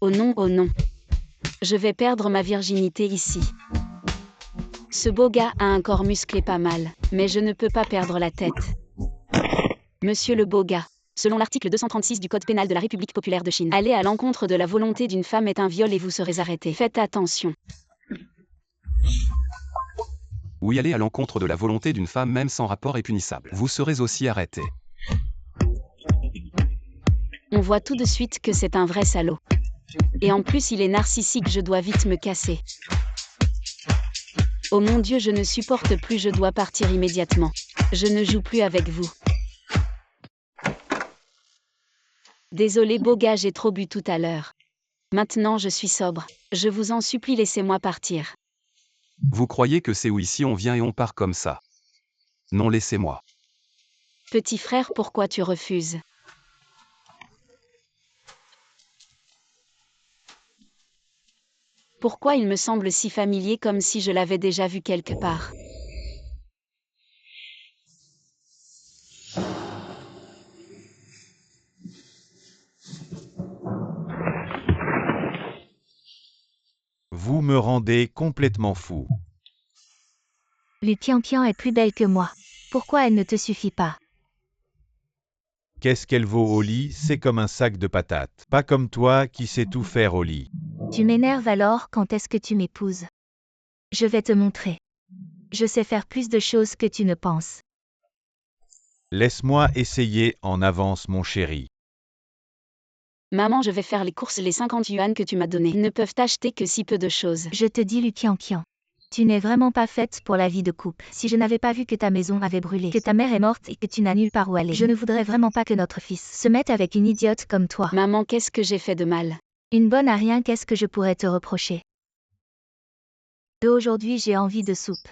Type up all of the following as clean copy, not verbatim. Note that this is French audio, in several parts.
Oh non, oh non. Je vais perdre ma virginité ici. Ce beau gars a un corps musclé pas mal, mais je ne peux pas perdre la tête. Monsieur le beau gars. Selon l'article 236 du Code pénal de la République populaire de Chine, aller à l'encontre de la volonté d'une femme est un viol et vous serez arrêté. Faites attention. Oui, aller à l'encontre de la volonté d'une femme même sans rapport est punissable. Vous serez aussi arrêté. On voit tout de suite que c'est un vrai salaud. Et en plus il est narcissique, je dois vite me casser. Oh mon Dieu, je ne supporte plus, je dois partir immédiatement. Je ne joue plus avec vous. Désolé beau gars, j'ai trop bu tout à l'heure. Maintenant je suis sobre. Je vous en supplie, laissez-moi partir. Vous croyez que c'est où ici on vient et on part comme ça? Non, laissez-moi. Petit frère, pourquoi tu refuses? Pourquoi il me semble si familier, comme si je l'avais déjà vu quelque part? Vous me rendez complètement fou. Lu Tian est plus belle que moi. Pourquoi elle ne te suffit pas? Qu'est-ce qu'elle vaut au lit? C'est comme un sac de patates. Pas comme toi qui sais tout faire au lit. Tu m'énerves alors, quand est-ce que tu m'épouses? Je vais te montrer. Je sais faire plus de choses que tu ne penses. Laisse-moi essayer, en avance mon chéri. Maman, je vais faire les courses, les 50 yuan que tu m'as donnés ne peuvent acheter que si peu de choses. Je te dis Lu Tian, tu n'es vraiment pas faite pour la vie de couple. Si je n'avais pas vu que ta maison avait brûlé, que ta mère est morte et que tu n'as nulle part où aller, je ne voudrais vraiment pas que notre fils se mette avec une idiote comme toi. Maman, qu'est-ce que j'ai fait de mal? Une bonne à rien, qu'est-ce que je pourrais te reprocher? Aujourd'hui j'ai envie de soupe.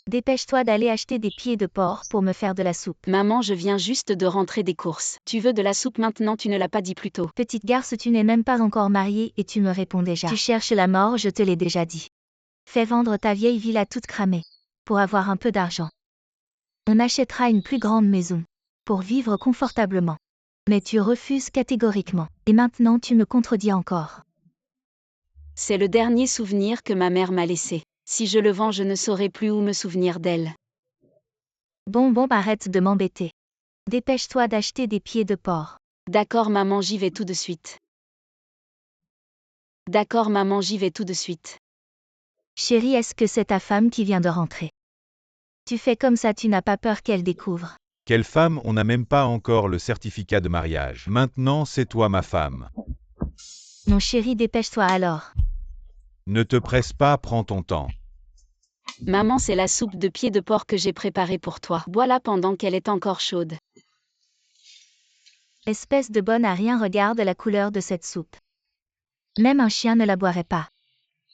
Dépêche-toi d'aller acheter des pieds de porc pour me faire de la soupe. Maman, je viens juste de rentrer des courses. Tu veux de la soupe maintenant, tu ne l'as pas dit plus tôt. Petite garce, tu n'es même pas encore mariée et tu me réponds déjà. Tu cherches la mort, je te l'ai déjà dit. Fais vendre ta vieille villa toute cramée. Pour avoir un peu d'argent. On achètera une plus grande maison. Pour vivre confortablement. Mais tu refuses catégoriquement. Et maintenant tu me contredis encore. C'est le dernier souvenir que ma mère m'a laissé. Si je le vends, je ne saurai plus où me souvenir d'elle. Bon, arrête de m'embêter. Dépêche-toi d'acheter des pieds de porc. D'accord maman, j'y vais tout de suite. D'accord maman, j'y vais tout de suite. Chérie, est-ce que c'est ta femme qui vient de rentrer? Tu fais comme ça, tu n'as pas peur qu'elle découvre? Quelle femme? On n'a même pas encore le certificat de mariage. Maintenant c'est toi ma femme. Non chérie, dépêche-toi alors. Ne te presse pas, prends ton temps. Maman, c'est la soupe de pieds de porc que j'ai préparée pour toi. Bois-la pendant qu'elle est encore chaude. Espèce de bonne à rien, regarde la couleur de cette soupe. Même un chien ne la boirait pas.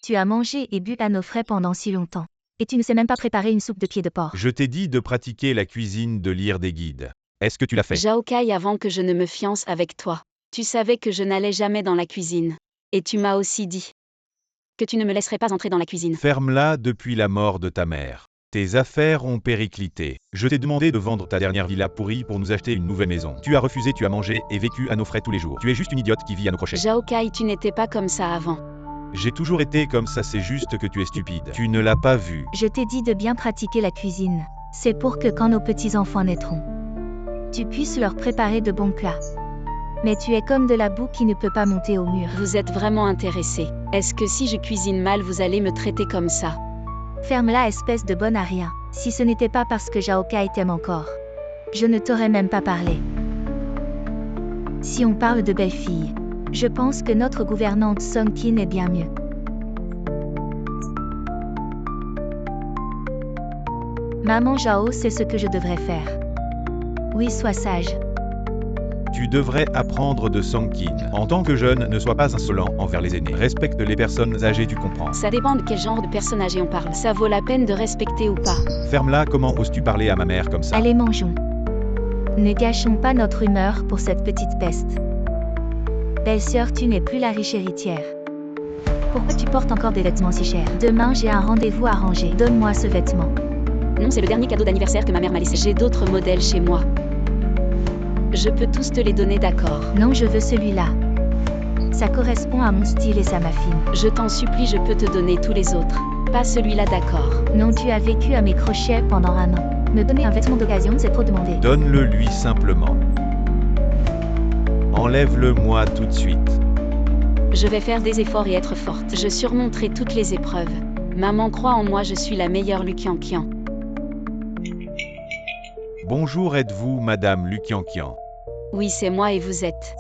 Tu as mangé et bu à nos frais pendant si longtemps. Et tu ne sais même pas préparer une soupe de pieds de porc. Je t'ai dit de pratiquer la cuisine, de lire des guides. Est-ce que tu l'as fait? Zhao Kai, avant que je ne me fiance avec toi, tu savais que je n'allais jamais dans la cuisine. Et tu m'as aussi dit que tu ne me laisserais pas entrer dans la cuisine. Ferme-la depuis la mort de ta mère. Tes affaires ont périclité. Je t'ai demandé de vendre ta dernière villa pourrie pour nous acheter une nouvelle maison. Tu as refusé, tu as mangé et vécu à nos frais tous les jours. Tu es juste une idiote qui vit à nos crochets. Zhao Kai, tu n'étais pas comme ça avant. J'ai toujours été comme ça, c'est juste que tu es stupide. Tu ne l'as pas vu. Je t'ai dit de bien pratiquer la cuisine. C'est pour que quand nos petits-enfants naîtront, tu puisses leur préparer de bons plats. Mais tu es comme de la boue qui ne peut pas monter au mur. Vous êtes vraiment intéressé. Est-ce que si je cuisine mal, vous allez me traiter comme ça? Ferme-la, espèce de bonne à rien. Si ce n'était pas parce que Zhao Kai t'aime encore, je ne t'aurais même pas parlé. Si on parle de belle fille, je pense que notre gouvernante Song Kin est bien mieux. Maman Zhao, c'est ce que je devrais faire. Oui, sois sage. Tu devrais apprendre de Song Kin. En tant que jeune, ne sois pas insolent envers les aînés. Respecte les personnes âgées, tu comprends. Ça dépend de quel genre de personne âgée on parle. Ça vaut la peine de respecter ou pas? Ferme-la, comment oses-tu parler à ma mère comme ça? Allez, mangeons. Ne gâchons pas notre humeur pour cette petite peste. Belle-sœur, tu n'es plus la riche héritière. Pourquoi tu portes encore des vêtements si chers? Demain, j'ai un rendez-vous à ranger. Donne-moi ce vêtement. Non, c'est le dernier cadeau d'anniversaire que ma mère m'a laissé. J'ai d'autres modèles chez moi. Je peux tous te les donner, d'accord? Non, je veux celui-là. Ça correspond à mon style et ça m'affine. Je t'en supplie, je peux te donner tous les autres. Pas celui-là, d'accord. Non, tu as vécu à mes crochets pendant un an. Me donner un vêtement d'occasion, c'est trop demandé. Donne-le lui simplement. Enlève-le-moi tout de suite. Je vais faire des efforts et être forte. Je surmonterai toutes les épreuves. Maman croit en moi, je suis la meilleure Lukiankian. Bonjour, êtes-vous Madame Lukiankian? Oui, c'est moi et vous êtes.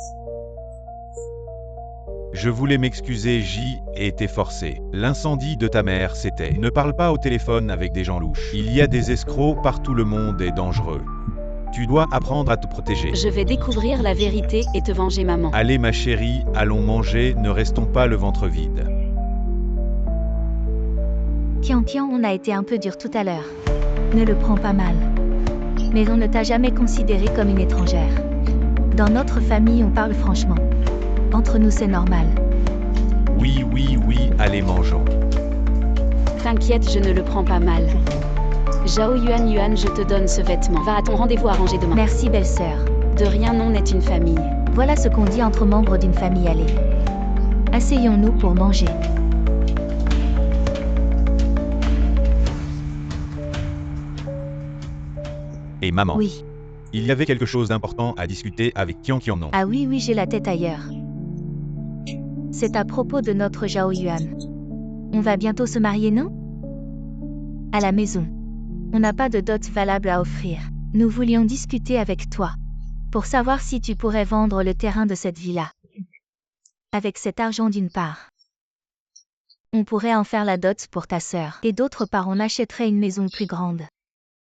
Je voulais m'excuser, j'y ai été forcé. L'incendie de ta mère, c'était. Ne parle pas au téléphone avec des gens louches. Il y a des escrocs partout, le monde est dangereux. Tu dois apprendre à te protéger. Je vais découvrir la vérité et te venger, maman. Allez ma chérie, allons manger, ne restons pas le ventre vide. Kian, on a été un peu dur tout à l'heure. Ne le prends pas mal. Mais on ne t'a jamais considérée comme une étrangère. Dans notre famille, on parle franchement. Entre nous, c'est normal. Oui, allez mangeons. T'inquiète, je ne le prends pas mal. Zhao Yuan, je te donne ce vêtement. Va à ton rendez-vous arrangé demain. Merci, belle-sœur. De rien, on est une famille. Voilà ce qu'on dit entre membres d'une famille. Allez. Asseyons-nous pour manger. Et maman. Oui. Il y avait quelque chose d'important à discuter avec Kian, non? Ah oui, j'ai la tête ailleurs. C'est à propos de notre Zhao Yuan. On va bientôt se marier, non? À la maison. On n'a pas de dot valable à offrir. Nous voulions discuter avec toi. Pour savoir si tu pourrais vendre le terrain de cette villa. Avec cet argent d'une part. On pourrait en faire la dot pour ta sœur. Et d'autre part, on achèterait une maison plus grande.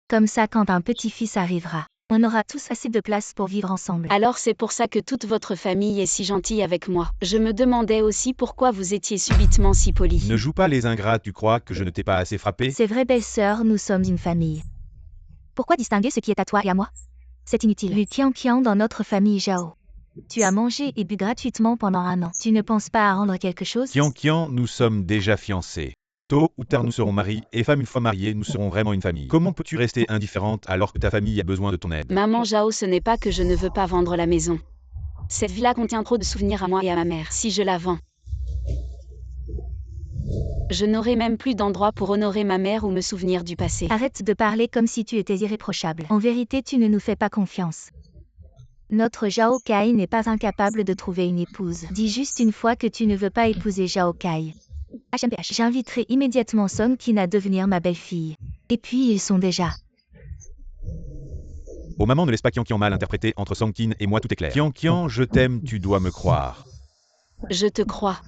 Comme ça, quand un petit-fils arrivera, on aura tous assez de place pour vivre ensemble. Alors c'est pour ça que toute votre famille est si gentille avec moi. Je me demandais aussi pourquoi vous étiez subitement si poli. Ne joue pas les ingrats, tu crois que je ne t'ai pas assez frappé? C'est vrai, belle-sœur, nous sommes une famille. Pourquoi distinguer ce qui est à toi et à moi? C'est inutile. Lukiankian dans notre famille Zhao. Tu as mangé et bu gratuitement pendant un an. Tu ne penses pas à rendre quelque chose? Kian, nous sommes déjà fiancés. Tôt ou tard nous serons maris et femmes, une fois mariés, nous serons vraiment une famille. Comment peux-tu rester indifférente alors que ta famille a besoin de ton aide? Maman Zhao, ce n'est pas que je ne veux pas vendre la maison. Cette villa contient trop de souvenirs à moi et à ma mère. Si je la vends, je n'aurai même plus d'endroit pour honorer ma mère ou me souvenir du passé. Arrête de parler comme si tu étais irréprochable. En vérité, tu ne nous fais pas confiance. Notre Zhao Kai n'est pas incapable de trouver une épouse. Dis juste une fois que tu ne veux pas épouser Zhao Kai. HMPH. J'inviterai immédiatement Song Kin à devenir ma belle-fille. Et puis ils sont déjà. Oh maman, ne laisse pas Kian mal interpréter, entre Song Kin et moi tout est clair. Kian, je t'aime, tu dois me croire. Je te crois.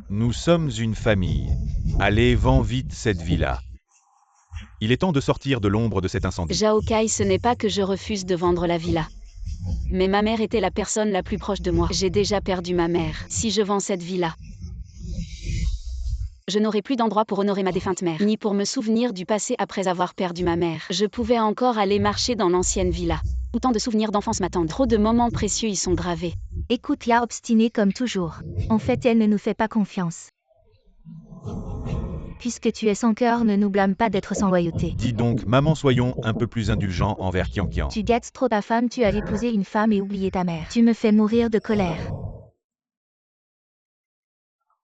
Nous sommes une famille. Allez, vends vite cette villa. Il est temps de sortir de l'ombre de cet incendie. Zhao Kai, ce n'est pas que je refuse de vendre la villa. Mais ma mère était la personne la plus proche de moi. J'ai déjà perdu ma mère. Si je vends cette villa, je n'aurai plus d'endroit pour honorer ma défunte mère, ni pour me souvenir du passé après avoir perdu ma mère. Je pouvais encore aller marcher dans l'ancienne villa. Autant de souvenirs d'enfance m'attendent. Trop de moments précieux y sont gravés. Écoute, la obstinée comme toujours. En fait, elle ne nous fait pas confiance. Puisque tu es sans cœur, ne nous blâme pas d'être sans loyauté. Dis donc, maman, soyons un peu plus indulgents envers Kian. Tu gâtes trop ta femme, tu as épousé une femme et oublié ta mère. Tu me fais mourir de colère.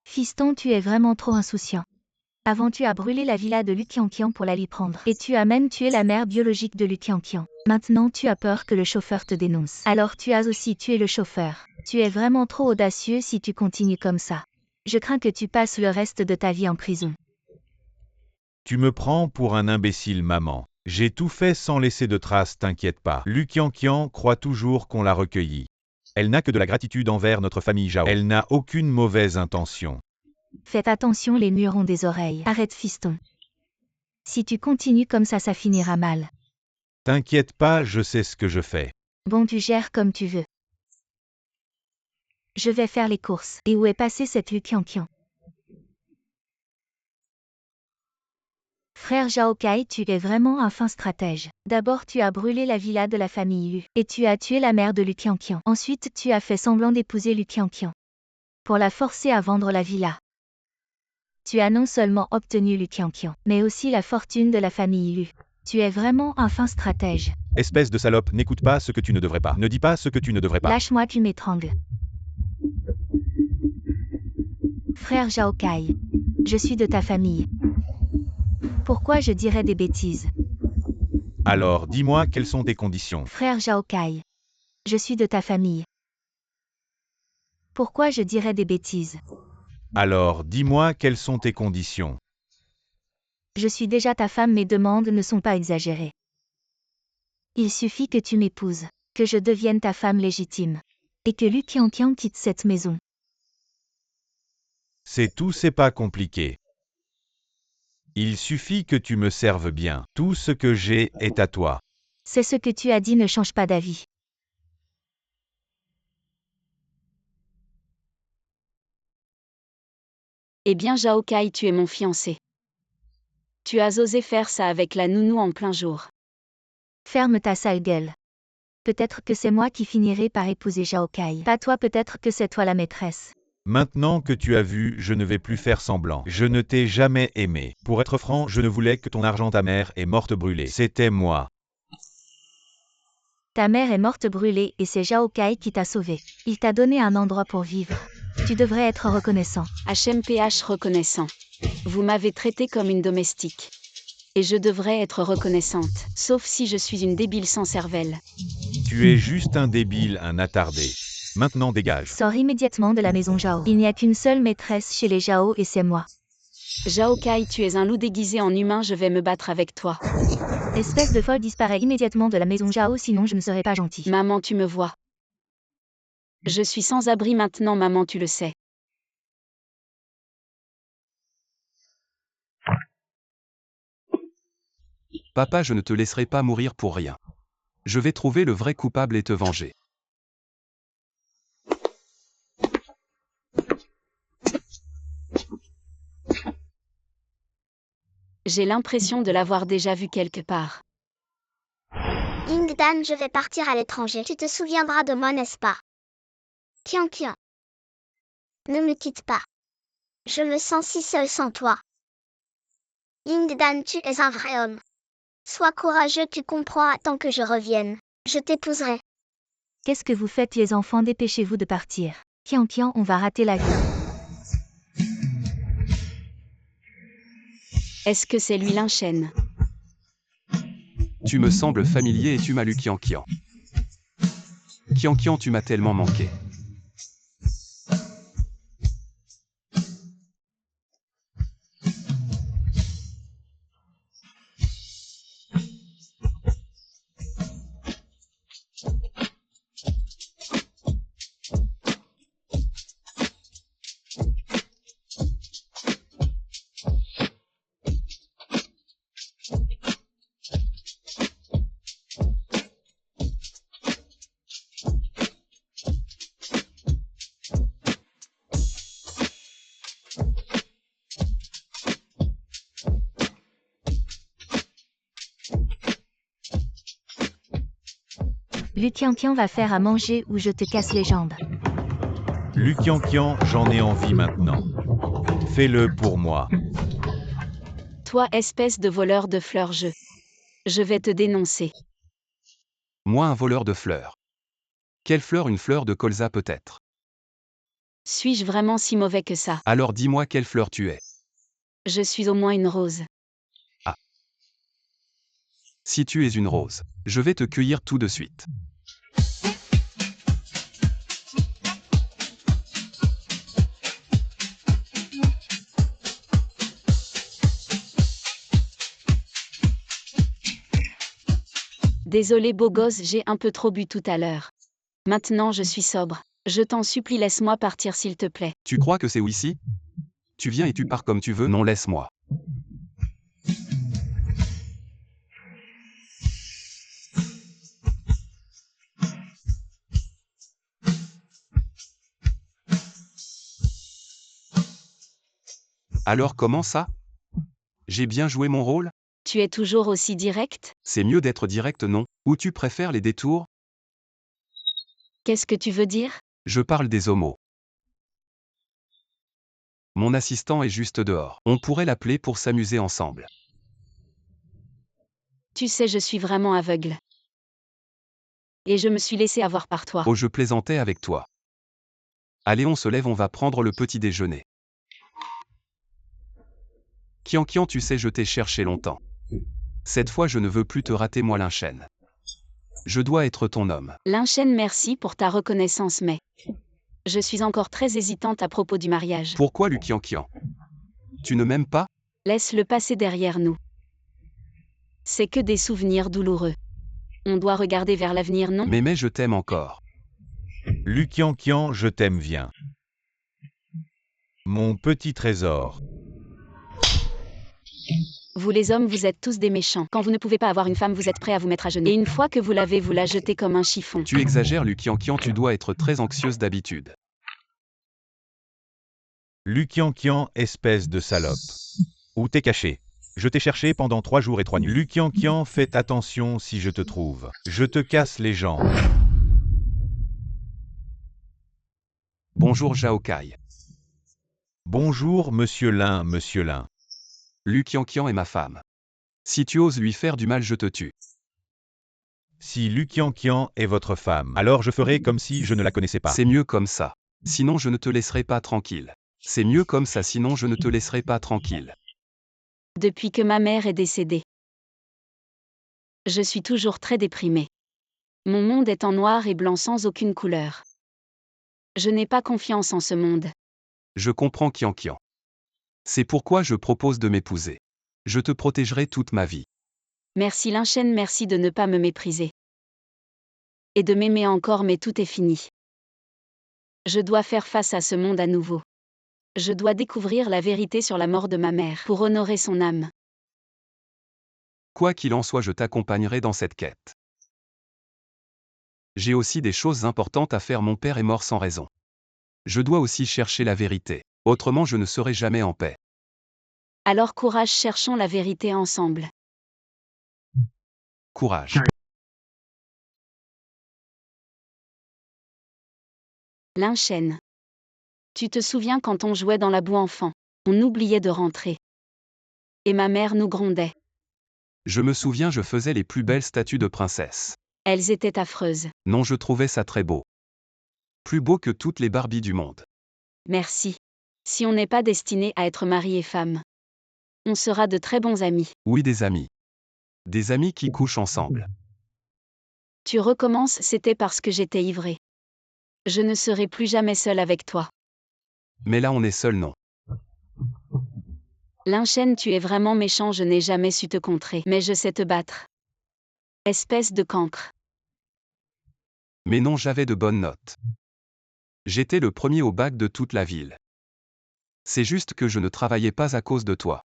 Fiston, tu es vraiment trop insouciant. Avant, tu as brûlé la villa de Lukiankian pour la lui prendre. Et tu as même tué la mère biologique de Lukiankian. Maintenant, tu as peur que le chauffeur te dénonce. Alors tu as aussi tué le chauffeur. Tu es vraiment trop audacieux si tu continues comme ça. Je crains que tu passes le reste de ta vie en prison. Tu me prends pour un imbécile, maman. J'ai tout fait sans laisser de traces, t'inquiète pas. Lukiankian croit toujours qu'on l'a recueilli. Elle n'a que de la gratitude envers notre famille Zhao. Elle n'a aucune mauvaise intention. Faites attention, les murs ont des oreilles. Arrête, fiston. Si tu continues comme ça finira mal. T'inquiète pas, je sais ce que je fais. Bon, tu gères comme tu veux. Je vais faire les courses. Et où est passé cette Lukiankian? Frère Zhao Kai, tu es vraiment un fin stratège. D'abord, tu as brûlé la villa de la famille Lu. Et tu as tué la mère de Lukiankian. Ensuite, tu as fait semblant d'épouser Lukiankian. Pour la forcer à vendre la villa. Tu as non seulement obtenu Lukiankian, mais aussi la fortune de la famille Lu. Tu es vraiment un fin stratège. Espèce de salope, n'écoute pas ce que tu ne devrais pas. Ne dis pas ce que tu ne devrais pas. Lâche-moi, tu m'étrangles. Frère Zhao Kai. Je suis de ta famille. Pourquoi je dirais des bêtises? Alors dis-moi quelles sont tes conditions. Frère Zhao Kai. Je suis de ta famille. Pourquoi je dirais des bêtises? Alors dis-moi quelles sont tes conditions. Je suis déjà ta femme, mes demandes ne sont pas exagérées. Il suffit que tu m'épouses, que je devienne ta femme légitime, et que Lu Qianqian quitte cette maison. C'est tout, c'est pas compliqué. Il suffit que tu me serves bien. Tout ce que j'ai est à toi. C'est ce que tu as dit, ne change pas d'avis. Eh bien Zhao Kai, tu es mon fiancé. Tu as osé faire ça avec la nounou en plein jour. Ferme ta sale gueule. Peut-être que c'est moi qui finirai par épouser Zhao Kai. Pas toi, peut-être que c'est toi la maîtresse. Maintenant que tu as vu, je ne vais plus faire semblant. Je ne t'ai jamais aimé. Pour être franc, je ne voulais que ton argent. Ta mère est morte brûlée. C'était moi. Ta mère est morte brûlée et c'est Zhao Kai qui t'a sauvé. Il t'a donné un endroit pour vivre. Tu devrais être reconnaissant. HMPH reconnaissant. Vous m'avez traité comme une domestique. Et je devrais être reconnaissante, sauf si je suis une débile sans cervelle. Tu es juste un débile, un attardé. Maintenant dégage. Sors immédiatement de la maison Zhao. Il n'y a qu'une seule maîtresse chez les Zhao et c'est moi. Zhao Kai, tu es un loup déguisé en humain, je vais me battre avec toi. Espèce de folle, disparais immédiatement de la maison Zhao, sinon je ne serai pas gentil. Maman, tu me vois. Je suis sans abri maintenant, maman, tu le sais. Papa, je ne te laisserai pas mourir pour rien. Je vais trouver le vrai coupable et te venger. J'ai l'impression de l'avoir déjà vu quelque part. Yingdan, je vais partir à l'étranger. Tu te souviendras de moi, n'est-ce pas? Qianqian. Ne me quitte pas. Je me sens si seule sans toi. Yingdan, tu es un vrai homme. Sois courageux, tu comprends, attends que je revienne. Je t'épouserai. Qu'est-ce que vous faites les enfants? Dépêchez-vous de partir. Qianqian, on va rater l'avion. Est-ce que c'est lui l'enchaîne? Tu me sembles familier et tu m'as lu Qianqian. Qianqian, tu m'as tellement manqué. Lu Qianqian va faire à manger ou je te casse les jambes. Lu Qianqian, j'en ai envie maintenant. Fais-le pour moi. Toi, espèce de voleur de fleurs, je vais te dénoncer. Moi, un voleur de fleurs. Quelle fleur? Une fleur de colza peut-être. Suis-je vraiment si mauvais que ça? Alors dis-moi quelle fleur tu es. Je suis au moins une rose. Si tu es une rose, je vais te cueillir tout de suite. Désolé beau gosse, j'ai un peu trop bu tout à l'heure. Maintenant je suis sobre. Je t'en supplie, laisse-moi partir s'il te plaît. Tu crois que c'est où ici? Tu viens et tu pars comme tu veux? Non, laisse-moi. Alors comment ça? J'ai bien joué mon rôle? Tu es toujours aussi direct? C'est mieux d'être direct, non? Ou tu préfères les détours? Qu'est-ce que tu veux dire? Je parle des homos. Mon assistant est juste dehors. On pourrait l'appeler pour s'amuser ensemble. Tu sais, je suis vraiment aveugle. Et je me suis laissé avoir par toi. Oh, je plaisantais avec toi. Allez, on se lève, on va prendre le petit déjeuner. Qian, tu sais, je t'ai cherché longtemps. Cette fois, je ne veux plus te rater, moi, Lin Shen. Je dois être ton homme. Lin Shen, merci pour ta reconnaissance, mais je suis encore très hésitante à propos du mariage. Pourquoi, Lu Qian? Tu ne m'aimes pas? Laisse-le passer derrière nous. C'est que des souvenirs douloureux. On doit regarder vers l'avenir, non? Mais je t'aime encore. Lu Qian, je t'aime, viens. Mon petit trésor. Vous les hommes, vous êtes tous des méchants. Quand vous ne pouvez pas avoir une femme, vous êtes prêts à vous mettre à genoux. Et une fois que vous l'avez, vous la jetez comme un chiffon. Tu exagères, Lu Qian, tu dois être très anxieuse d'habitude. Lu Qian, espèce de salope. Où t'es caché? Je t'ai cherché pendant 3 jours et 3 nuits. Lu Qian, fais attention si je te trouve. Je te casse les jambes. Bonjour, Zhao Kai. Bonjour, monsieur Lin, Lu Qian est ma femme. Si tu oses lui faire du mal, je te tue. Si Lu Qian est votre femme, alors je ferai comme si je ne la connaissais pas. C'est mieux comme ça. Sinon, je ne te laisserai pas tranquille. C'est mieux comme ça, sinon je ne te laisserai pas tranquille. Depuis que ma mère est décédée, je suis toujours très déprimée. Mon monde est en noir et blanc sans aucune couleur. Je n'ai pas confiance en ce monde. Je comprends, Qian. C'est pourquoi je propose de m'épouser. Je te protégerai toute ma vie. Merci Lin Shen, merci de ne pas me mépriser. Et de m'aimer encore, mais tout est fini. Je dois faire face à ce monde à nouveau. Je dois découvrir la vérité sur la mort de ma mère pour honorer son âme. Quoi qu'il en soit, je t'accompagnerai dans cette quête. J'ai aussi des choses importantes à faire, mon père est mort sans raison. Je dois aussi chercher la vérité, autrement je ne serai jamais en paix. Alors courage, cherchons la vérité ensemble. Courage. Lin Shen. Tu te souviens quand on jouait dans la boue enfant? On oubliait de rentrer. Et ma mère nous grondait. Je me souviens, je faisais les plus belles statues de princesses. Elles étaient affreuses. Non, je trouvais ça très beau. Plus beau que toutes les Barbies du monde. Merci. Si on n'est pas destiné à être mari et femme, on sera de très bons amis. Oui, des amis. Des amis qui couchent ensemble. Tu recommences, c'était parce que j'étais ivrée. Je ne serai plus jamais seule avec toi. Mais là on est seul, non. Lin Shen, tu es vraiment méchant, je n'ai jamais su te contrer, mais je sais te battre. Espèce de cancre. Mais non, j'avais de bonnes notes. J'étais le premier au bac de toute la ville. C'est juste que je ne travaillais pas à cause de toi.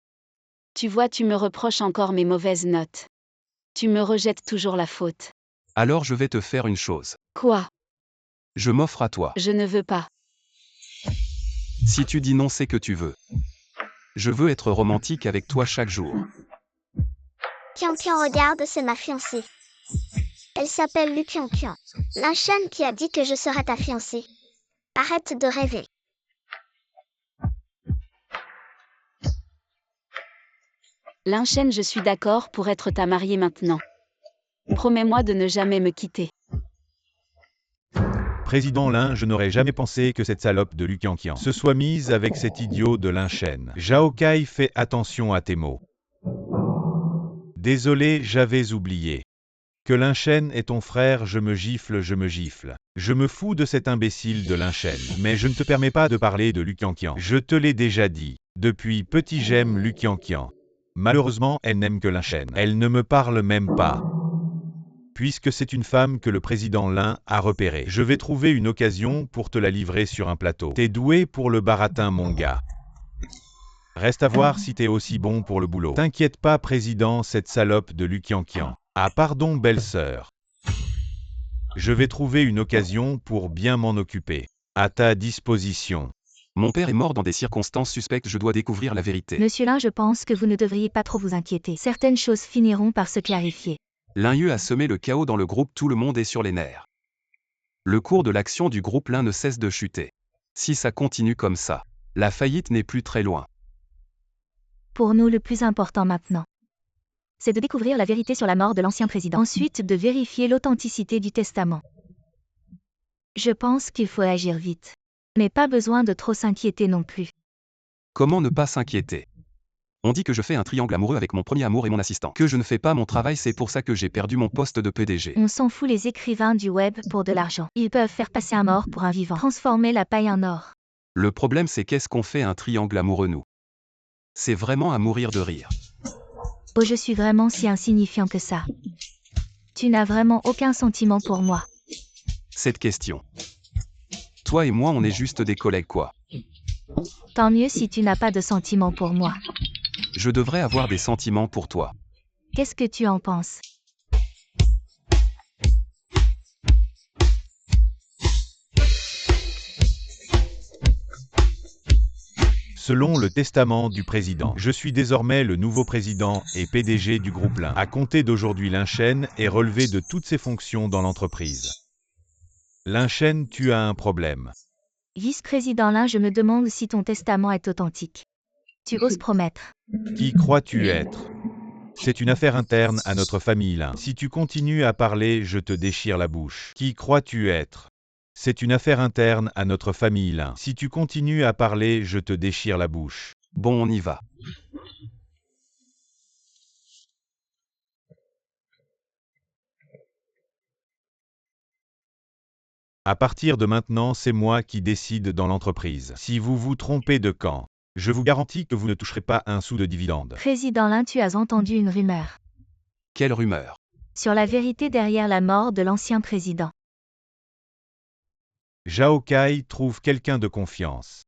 Tu vois, tu me reproches encore mes mauvaises notes. Tu me rejettes toujours la faute. Alors je vais te faire une chose. Quoi? Je m'offre à toi. Je ne veux pas. Si tu dis non, c'est que tu veux. Je veux être romantique avec toi chaque jour. Qian, regarde, c'est ma fiancée. Elle s'appelle Lu Qian. Lin Shen qui a dit que je serais ta fiancée. Arrête de rêver. Lin Shen, je suis d'accord pour être ta mariée maintenant. Promets-moi de ne jamais me quitter. Président Lin, je n'aurais jamais pensé que cette salope de Lu Qian se soit mise avec cet idiot de Lin Shen. Zhao Kai, fais attention à tes mots. Désolé, j'avais oublié. Que Lin Shen est ton frère, je me gifle. Je me fous de cet imbécile de Lin Shen, mais je ne te permets pas de parler de Lu Qian. Je te l'ai déjà dit. Depuis petit, j'aime Lu Qian. Malheureusement, elle n'aime que Lin Shen. Elle ne me parle même pas. Puisque c'est une femme que le président Lin a repérée. Je vais trouver une occasion pour te la livrer sur un plateau. T'es doué pour le baratin, mon gars. Reste à voir si t'es aussi bon pour le boulot. T'inquiète pas, président, cette salope de Lu Qian. Ah pardon, belle-sœur. Je vais trouver une occasion pour bien m'en occuper. À ta disposition. Mon père est mort dans des circonstances suspectes, je dois découvrir la vérité. Monsieur Lin, je pense que vous ne devriez pas trop vous inquiéter. Certaines choses finiront par se clarifier. Lin Yu a semé le chaos dans le groupe, tout le monde est sur les nerfs. Le cours de l'action du groupe Lin ne cesse de chuter. Si ça continue comme ça, la faillite n'est plus très loin. Pour nous, le plus important maintenant, c'est de découvrir la vérité sur la mort de l'ancien président. Ensuite, de vérifier l'authenticité du testament. Je pense qu'il faut agir vite. Mais pas besoin de trop s'inquiéter non plus. Comment ne pas s'inquiéter? On dit que je fais un triangle amoureux avec mon premier amour et mon assistant. Que je ne fais pas mon travail, c'est pour ça que j'ai perdu mon poste de PDG. On s'en fout les écrivains du web pour de l'argent. Ils peuvent faire passer un mort pour un vivant. Transformer la paille en or. Le problème c'est qu'est-ce qu'on fait un triangle amoureux nous? C'est vraiment à mourir de rire. Oh, je suis vraiment si insignifiant que ça. Tu n'as vraiment aucun sentiment pour moi. Cette question. Toi et moi on est juste des collègues quoi. Tant mieux si tu n'as pas de sentiment pour moi. Je devrais avoir des sentiments pour toi. Qu'est-ce que tu en penses? Selon le testament du président, je suis désormais le nouveau président et PDG du groupe Lin. À compter d'aujourd'hui, Linchen est relevé de toutes ses fonctions dans l'entreprise. Linchen, tu as un problème. Vice-président Lin, je me demande si ton testament est authentique. Tu oses promettre. Qui crois-tu être? C'est une affaire interne à notre famille Lin. Si tu continues à parler, je te déchire la bouche. Qui crois-tu être? C'est une affaire interne à notre famille Lin. Si tu continues à parler, je te déchire la bouche. Bon on y va. À partir de maintenant, c'est moi qui décide dans l'entreprise. Si vous vous trompez de camp, je vous garantis que vous ne toucherez pas un sou de dividende. Président Lin, tu as entendu une rumeur. Quelle rumeur? Sur la vérité derrière la mort de l'ancien président. Zhao Kai trouve quelqu'un de confiance.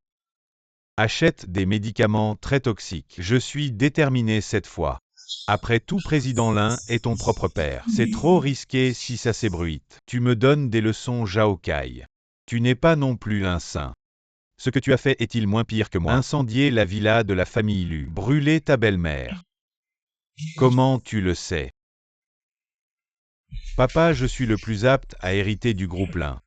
Achète des médicaments très toxiques. Je suis déterminé cette fois. Après tout, président Lin est ton propre père. C'est trop risqué si ça s'ébruite. Tu me donnes des leçons, Zhao Kai. Tu n'es pas non plus un saint. Ce que tu as fait est-il moins pire que moi? Incendier la villa de la famille Lu. Brûler ta belle-mère. Comment tu le sais? Papa, je suis le plus apte à hériter du groupe Lin.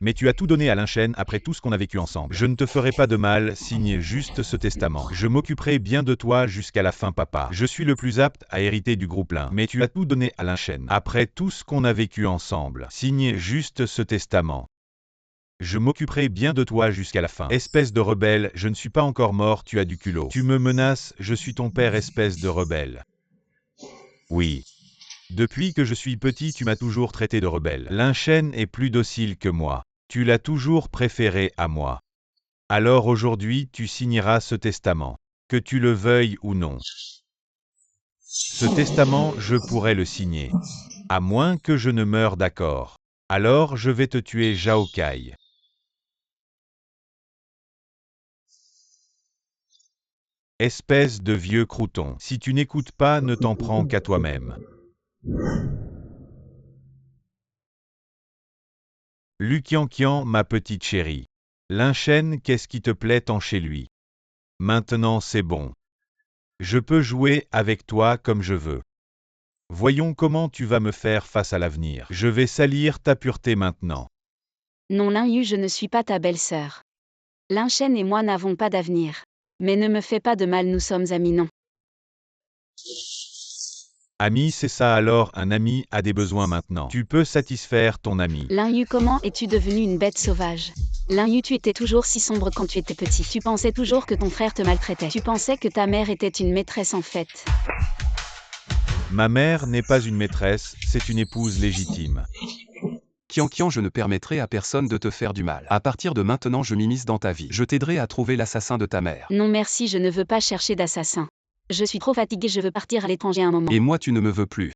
Mais tu as tout donné à Linchen après tout ce qu'on a vécu ensemble. Je ne te ferai pas de mal, signe juste ce testament. Je m'occuperai bien de toi jusqu'à la fin, papa. Je suis le plus apte à hériter du groupe Lin. Mais tu as tout donné à Linchen après tout ce qu'on a vécu ensemble. Signe juste ce testament. Je m'occuperai bien de toi jusqu'à la fin. Espèce de rebelle, je ne suis pas encore mort, tu as du culot. Tu me menaces, je suis ton père, espèce de rebelle. Oui. Depuis que je suis petit, tu m'as toujours traité de rebelle. Linchen est plus docile que moi. Tu l'as toujours préféré à moi. Alors aujourd'hui, tu signeras ce testament. Que tu le veuilles ou non. Ce testament, je pourrais le signer. À moins que je ne meure, d'accord. Alors je vais te tuer, Zhao Kai. Espèce de vieux crouton. Si tu n'écoutes pas, ne t'en prends qu'à toi-même. Lukian, ma petite chérie. Linchen, qu'est-ce qui te plaît tant chez lui? Maintenant c'est bon. Je peux jouer avec toi comme je veux. Voyons comment tu vas me faire face à l'avenir. Je vais salir ta pureté maintenant. Non Lin Yu, je ne suis pas ta belle-sœur. Linchen et moi n'avons pas d'avenir. Mais ne me fais pas de mal, nous sommes amis, non. Ami, c'est ça alors, un ami a des besoins maintenant. Tu peux satisfaire ton ami. Lin Yu, comment es-tu devenu une bête sauvage? Lin Yu, tu étais toujours si sombre quand tu étais petit. Tu pensais toujours que ton frère te maltraitait. Tu pensais que ta mère était une maîtresse en fait. Ma mère n'est pas une maîtresse, c'est une épouse légitime. Kian, je ne permettrai à personne de te faire du mal. À partir de maintenant, je m'immisce dans ta vie. Je t'aiderai à trouver l'assassin de ta mère. Non merci, je ne veux pas chercher d'assassin. Je suis trop fatiguée, je veux partir à l'étranger un moment. Et moi tu ne me veux plus.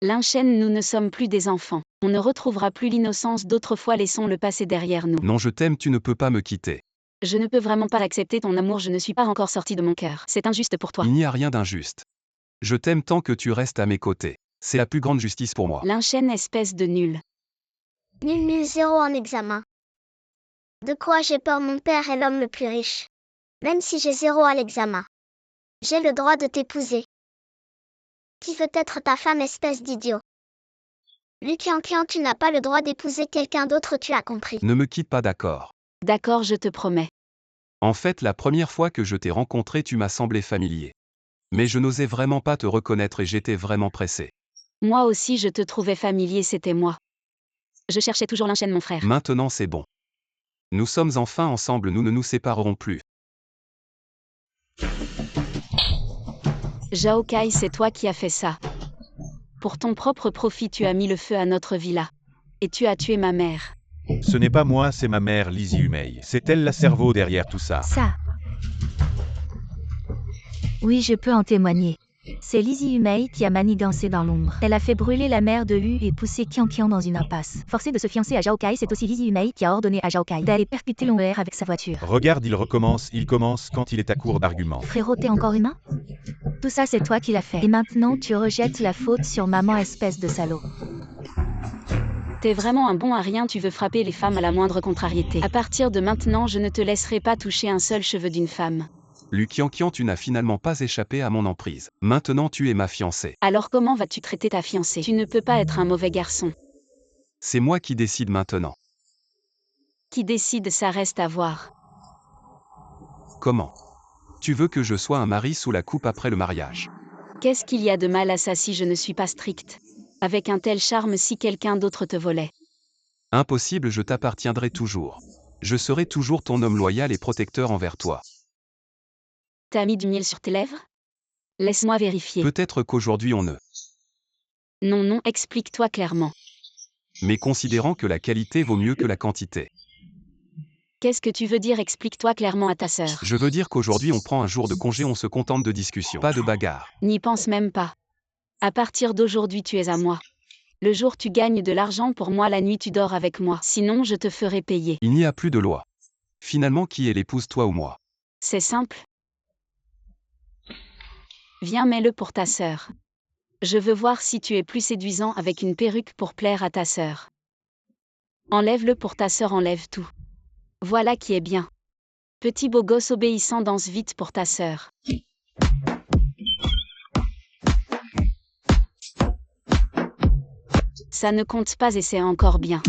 Linchen, nous ne sommes plus des enfants. On ne retrouvera plus l'innocence d'autrefois, laissons le passé derrière nous. Non, je t'aime, tu ne peux pas me quitter. Je ne peux vraiment pas accepter ton amour, je ne suis pas encore sortie de mon cœur. C'est injuste pour toi. Il n'y a rien d'injuste. Je t'aime tant que tu restes à mes côtés. C'est la plus grande justice pour moi. Linchen, espèce de nul. Nul 0 en examen. De quoi j'ai peur, mon père est l'homme le plus riche. Même si j'ai 0 à l'examen. J'ai le droit de t'épouser. Qui veut être ta femme, espèce d'idiot? Lukian, tu n'as pas le droit d'épouser quelqu'un d'autre, tu as compris. Ne me quitte pas, d'accord. D'accord, je te promets. En fait, la première fois que je t'ai rencontré, tu m'as semblé familier. Mais je n'osais vraiment pas te reconnaître et j'étais vraiment pressé. Moi aussi, je te trouvais familier, c'était moi. Je cherchais toujours Linchen, mon frère. Maintenant, c'est bon. Nous sommes enfin ensemble, nous ne nous séparerons plus. Zhao Kai, c'est toi qui as fait ça. Pour ton propre profit, tu as mis le feu à notre villa. Et tu as tué ma mère. Ce n'est pas moi, c'est ma mère Lizzie Humei. C'est elle la cerveau derrière tout ça. Ça. Oui, je peux en témoigner. C'est Lizzie Humei qui a manigancé dans l'ombre. Elle a fait brûler la mère de Hu et pousser Qian Qian dans une impasse. Forcé de se fiancer à Zhao Kai, c'est aussi Lizzie Humei qui a ordonné à Zhao Kai d'aller percuter Long Er avec sa voiture. Regarde, il commence quand il est à court d'arguments. Frérot, t'es encore humain? Tout ça, c'est toi qui l'as fait. Et maintenant, tu rejettes la faute sur maman, espèce de salaud. T'es vraiment un bon à rien, tu veux frapper les femmes à la moindre contrariété. À partir de maintenant, je ne te laisserai pas toucher un seul cheveu d'une femme. Lu Qianqian, tu n'as finalement pas échappé à mon emprise. Maintenant tu es ma fiancée. Alors comment vas-tu traiter ta fiancée? Tu ne peux pas être un mauvais garçon. C'est moi qui décide maintenant. Qui décide, ça reste à voir. Comment? Tu veux que je sois un mari sous la coupe après le mariage? Qu'est-ce qu'il y a de mal à ça si je ne suis pas stricte? Avec un tel charme, si quelqu'un d'autre te volait? Impossible, je t'appartiendrai toujours. Je serai toujours ton homme loyal et protecteur envers toi. T'as mis du miel sur tes lèvres? Laisse-moi vérifier. Peut-être qu'aujourd'hui on ne. Non, explique-toi clairement. Mais considérant que la qualité vaut mieux que la quantité. Qu'est-ce que tu veux dire? Explique-toi clairement à ta sœur. Je veux dire qu'aujourd'hui on prend un jour de congé, on se contente de discussion. Pas de bagarre. N'y pense même pas. À partir d'aujourd'hui, tu es à moi. Le jour tu gagnes de l'argent pour moi, la nuit tu dors avec moi. Sinon, je te ferai payer. Il n'y a plus de loi. Finalement, qui est l'épouse, toi ou moi? C'est simple. Viens, mets-le pour ta sœur. Je veux voir si tu es plus séduisant avec une perruque pour plaire à ta sœur. Enlève-le pour ta sœur, enlève tout. Voilà qui est bien. Petit beau gosse obéissant, danse vite pour ta sœur. Ça ne compte pas et c'est encore bien.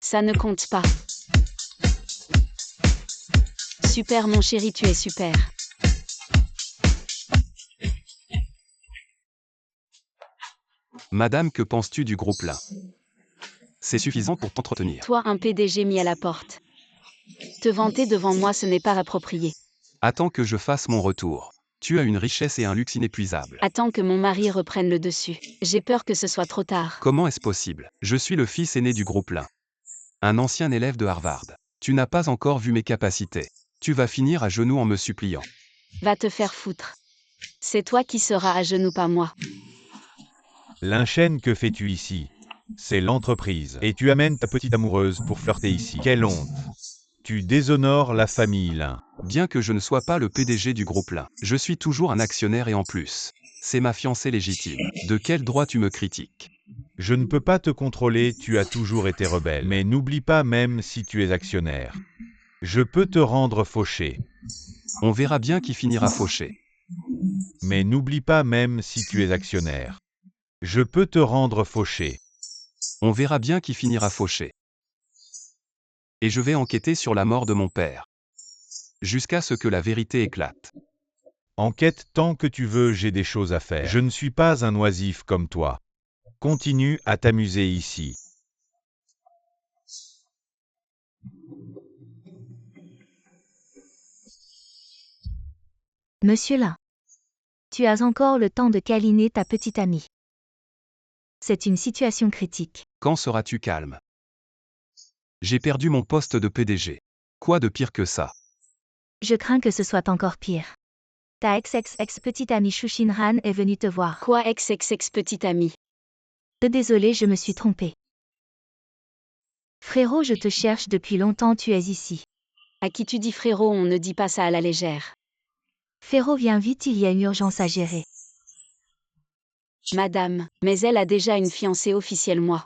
Ça ne compte pas. Super mon chéri, tu es super. Madame, que penses-tu du groupe là? C'est suffisant pour t'entretenir. Toi, un PDG mis à la porte. Te vanter devant moi, ce n'est pas approprié. Attends que je fasse mon retour. Tu as une richesse et un luxe inépuisables. Attends que mon mari reprenne le dessus. J'ai peur que ce soit trop tard. Comment est-ce possible? Je suis le fils aîné du groupe Lin. Un ancien élève de Harvard. Tu n'as pas encore vu mes capacités. Tu vas finir à genoux en me suppliant. Va te faire foutre. C'est toi qui seras à genoux, pas moi. Linchen, que fais-tu ici? C'est l'entreprise. Et tu amènes ta petite amoureuse pour flirter ici. Quelle honte! Tu déshonores la famille Lin. Bien que je ne sois pas le PDG du groupe Lin, je suis toujours un actionnaire et en plus, c'est ma fiancée légitime. De quel droit tu me critiques? Je ne peux pas te contrôler, tu as toujours été rebelle. Mais n'oublie pas, même si tu es actionnaire, je peux te rendre fauché. On verra bien qui finira fauché. Mais n'oublie pas, même si tu es actionnaire, je peux te rendre fauché. On verra bien qui finira fauché. Et je vais enquêter sur la mort de mon père. Jusqu'à ce que la vérité éclate. Enquête tant que tu veux, j'ai des choses à faire. Je ne suis pas un oisif comme toi. Continue à t'amuser ici. Monsieur Lin. Tu as encore le temps de câliner ta petite amie. C'est une situation critique. Quand seras-tu calme? J'ai perdu mon poste de PDG. Quoi de pire que ça? Je crains que ce soit encore pire. Ta ex petite amie Shushin Han est venue te voir. Quoi, ex petite amie? Désolée, je me suis trompée. Frérot, je te cherche depuis longtemps, tu es ici. À qui tu dis frérot? On ne dit pas ça à la légère. Frérot, viens vite, il y a une urgence à gérer. Madame, mais elle a déjà une fiancée officielle, moi.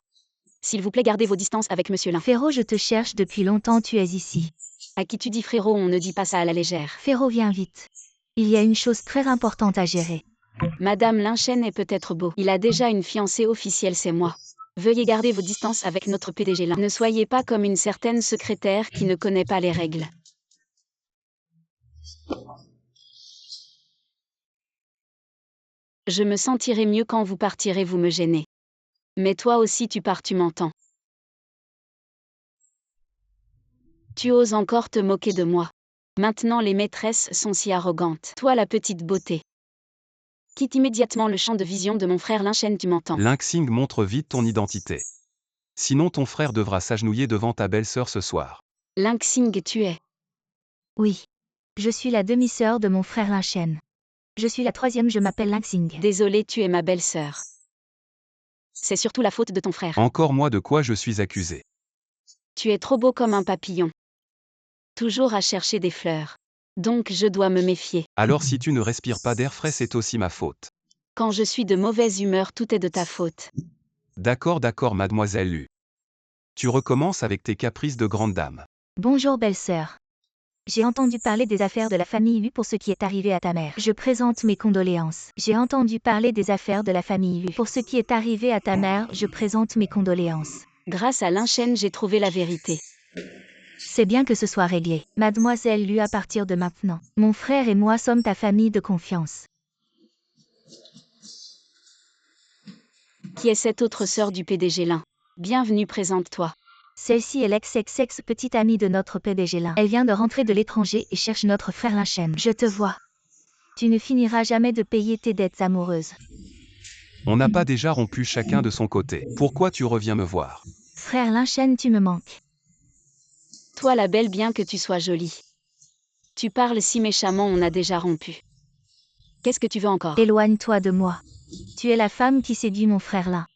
S'il vous plaît, gardez vos distances avec Monsieur Lin. Frérot, je te cherche depuis longtemps, tu es ici. À qui tu dis frérot? On ne dit pas ça à la légère. Frérot, viens vite. Il y a une chose très importante à gérer. Madame Linchen est peut-être beau. Il a déjà une fiancée officielle, c'est moi. Veuillez garder vos distances avec notre PDG Lin. Ne soyez pas comme une certaine secrétaire qui ne connaît pas les règles. Je me sentirai mieux quand vous partirez, vous me gênez. Mais toi aussi tu pars, tu m'entends. Tu oses encore te moquer de moi. Maintenant les maîtresses sont si arrogantes. Toi la petite beauté. Quitte immédiatement le champ de vision de mon frère Linchen, tu m'entends? Lynxing, montre vite ton identité. Sinon ton frère devra s'agenouiller devant ta belle-sœur ce soir. Lynxing, tu es. Oui. Je suis la demi-sœur de mon frère Linchen. Je suis la troisième, je m'appelle Lynxing. Désolée, tu es ma belle-sœur. C'est surtout la faute de ton frère. Encore moi, de quoi je suis accusé? Tu es trop beau comme un papillon. Toujours à chercher des fleurs. Donc je dois me méfier. Alors si tu ne respires pas d'air frais, c'est aussi ma faute. Quand je suis de mauvaise humeur, tout est de ta faute. D'accord, mademoiselle Lu. Tu recommences avec tes caprices de grande dame. Bonjour belle-sœur. J'ai entendu parler des affaires de la famille Lu pour ce qui est arrivé à ta mère. Je présente mes condoléances. J'ai entendu parler des affaires de la famille Lu. Pour ce qui est arrivé à ta mère, je présente mes condoléances. Grâce à Linchen, j'ai trouvé la vérité. C'est bien que ce soit réglé. Mademoiselle Lu, à partir de maintenant, mon frère et moi sommes ta famille de confiance. Qui est cette autre sœur du PDG Lin? Bienvenue, présente-toi. Celle-ci est l'ex-ex-ex petite amie de notre PDG Lin. Elle vient de rentrer de l'étranger et cherche notre frère Linchen. Je te vois. Tu ne finiras jamais de payer tes dettes amoureuses. On n'a pas déjà rompu chacun de son côté. Pourquoi tu reviens me voir? Frère Linchen, tu me manques. Toi la belle, bien que tu sois jolie. Tu parles si méchamment, on a déjà rompu. Qu'est-ce que tu veux encore? Éloigne-toi de moi. Tu es la femme qui séduit mon frère Lin.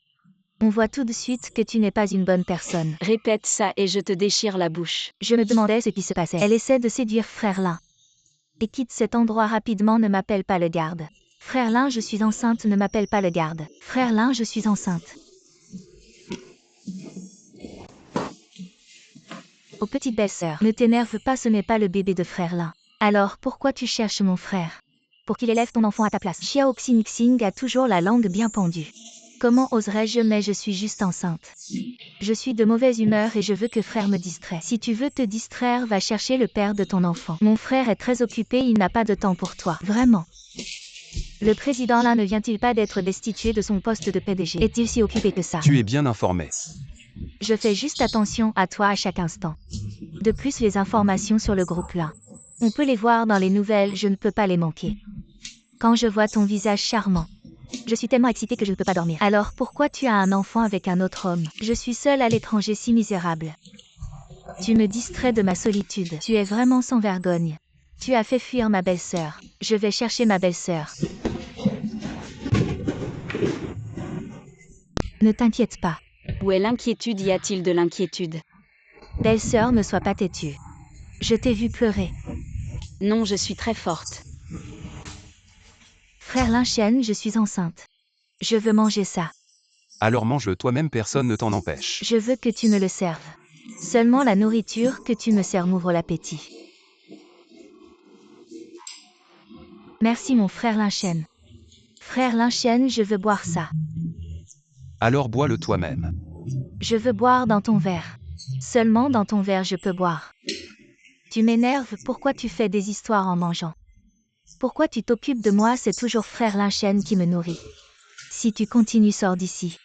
On voit tout de suite que tu n'es pas une bonne personne. Répète ça et je te déchire la bouche. Je me demandais ce qui se passait. Elle essaie de séduire frère Lin. Et quitte cet endroit rapidement, ne m'appelle pas le garde. Frère Lin, je suis enceinte, ne m'appelle pas le garde. Frère Lin, je suis enceinte. Oh petite belle-sœur, ne t'énerve pas, ce n'est pas le bébé de frère Lin. Alors pourquoi tu cherches mon frère? Pour qu'il élève ton enfant à ta place. Xiao Xinxing a toujours la langue bien pendue. Comment oserais-je, mais je suis juste enceinte. Je suis de mauvaise humeur et je veux que frère me distrait. Si tu veux te distraire, va chercher le père de ton enfant. Mon frère est très occupé, il n'a pas de temps pour toi. Vraiment. Le président Lin ne vient-il pas d'être destitué de son poste de PDG? Est-il si occupé que ça? Tu es bien informé. Je fais juste attention à toi à chaque instant. De plus, les informations sur le groupe Lin. On peut les voir dans les nouvelles, je ne peux pas les manquer. Quand je vois ton visage charmant, je suis tellement excitée que je ne peux pas dormir. Alors pourquoi tu as un enfant avec un autre homme? Je suis seule à l'étranger, si misérable. Tu me distrais de ma solitude. Tu es vraiment sans vergogne. Tu as fait fuir ma belle-sœur. Je vais chercher ma belle-sœur. Ne t'inquiète pas. Où est l'inquiétude? Y a-t-il de l'inquiétude? Belle-sœur, ne sois pas têtue. Je t'ai vu pleurer. Non, je suis très forte. Frère Linchen, je suis enceinte. Je veux manger ça. Alors mange-le toi-même, personne ne t'en empêche. Je veux que tu me le serves. Seulement la nourriture que tu me sers m'ouvre l'appétit. Merci mon frère Linchen. Frère Linchen, je veux boire ça. Alors bois-le toi-même. Je veux boire dans ton verre. Seulement dans ton verre je peux boire. Tu m'énerves, pourquoi tu fais des histoires en mangeant? Pourquoi tu t'occupes de moi? C'est toujours frère Linchen qui me nourrit. Si tu continues, sors d'ici.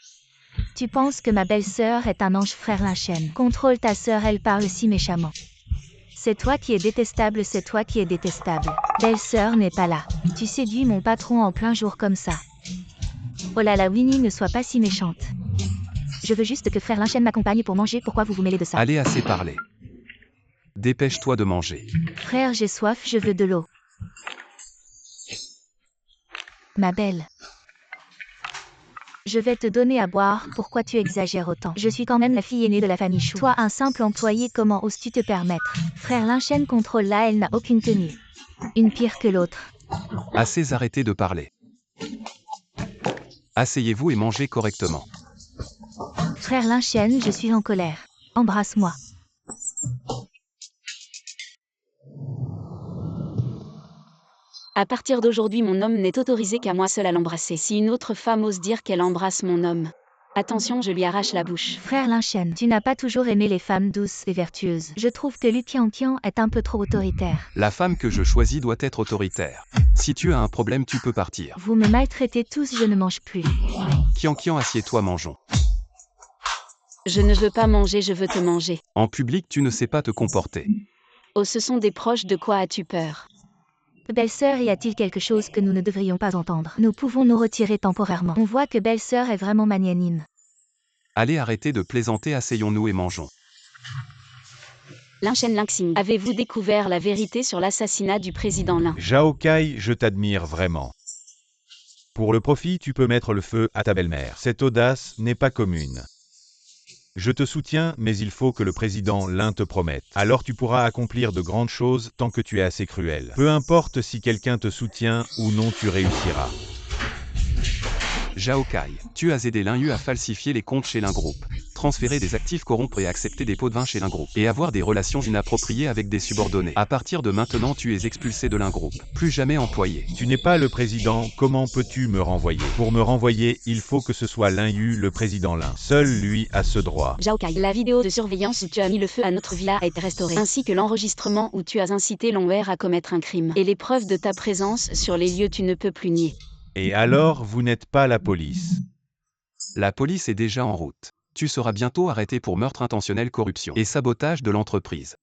Tu penses que ma belle-sœur est un ange, frère Linchen. Contrôle ta sœur, elle parle si méchamment. C'est toi qui es détestable, c'est toi qui es détestable. Belle-sœur n'est pas là. Tu séduis mon patron en plein jour comme ça. Oh là là, Winnie, ne sois pas si méchante. Je veux juste que frère Linchen m'accompagne pour manger, pourquoi vous vous mêlez de ça? Allez, assez parlé. Dépêche-toi de manger. Frère, j'ai soif, je veux de l'eau. Ma belle. Je vais te donner à boire, pourquoi tu exagères autant? Je suis quand même la fille aînée de la famille Chou. Toi, un simple employé, comment oses-tu te permettre? Frère Linchen contrôle là, elle n'a aucune tenue. Une pire que l'autre. Assez, arrêtez de parler. Asseyez-vous et mangez correctement. Frère Linchen, je suis en colère. Embrasse-moi. À partir d'aujourd'hui, mon homme n'est autorisé qu'à moi seul à l'embrasser. Si une autre femme ose dire qu'elle embrasse mon homme, attention, je lui arrache la bouche. Frère Linchen, tu n'as pas toujours aimé les femmes douces et vertueuses. Je trouve que Lu Qianqian est un peu trop autoritaire. La femme que je choisis doit être autoritaire. Si tu as un problème, tu peux partir. Vous me maltraitez tous, je ne mange plus. Qianqian, assieds-toi, mangeons. Je ne veux pas manger, je veux te manger. En public, tu ne sais pas te comporter. Oh, ce sont des proches, de quoi as-tu peur? Belle-sœur, y a-t-il quelque chose que nous ne devrions pas entendre? Nous pouvons nous retirer temporairement. On voit que belle-sœur est vraiment magnanime. Allez, arrêtez de plaisanter, asseyons-nous et mangeons. Lin Shen Lingxing, avez-vous découvert la vérité sur l'assassinat du président Lin? Zhao Kai, je t'admire vraiment. Pour le profit, tu peux mettre le feu à ta belle-mère. Cette audace n'est pas commune. Je te soutiens, mais il faut que le président Lin te promette. Alors tu pourras accomplir de grandes choses tant que tu es assez cruel. Peu importe si quelqu'un te soutient ou non, tu réussiras. Zhao Kai, tu as aidé Lin Yu à falsifier les comptes chez Lin Group, transférer des actifs corrompre et accepter des pots de vin chez Lin Group, et avoir des relations inappropriées avec des subordonnés. À partir de maintenant, tu es expulsé de Lin Group, plus jamais employé. Tu n'es pas le président, comment peux-tu me renvoyer? Pour me renvoyer, il faut que ce soit Lin Yu, le président Lin. Seul lui a ce droit. Zhao Kai, la vidéo de surveillance où tu as mis le feu à notre villa a été restaurée, ainsi que l'enregistrement où tu as incité Longwear à commettre un crime. Et les preuves de ta présence sur les lieux, tu ne peux plus nier. Et alors, vous n'êtes pas la police? La police est déjà en route. Tu seras bientôt arrêté pour meurtre intentionnel, corruption et sabotage de l'entreprise.